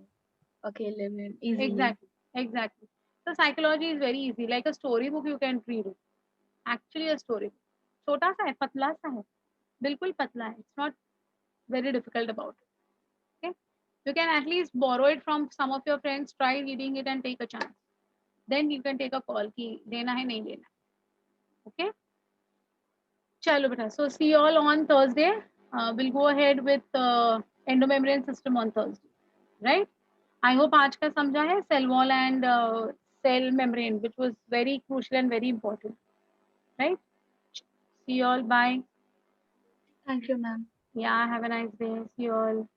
अकेले में easily.
Exactly. So psychology is very easy. Like a storybook, you can read it. Actually, a storybook. छोटा सा है, पतला सा है, बिल्कुल पतला है. It's not very difficult about it. Okay. You can at least borrow it from some of your friends. Try reading it and take a chance. Then you can take a call कि लेना है नहीं लेना. Okay. चलो बेटा. So see you all on Thursday. We'll go ahead with endomembrane system on Thursday. Right? I hope आज का समझा है. Cell wall and cell membrane, which was very crucial and very important, right? See you all. Bye.
Thank you, ma'am.
Yeah, have a nice day. See you all.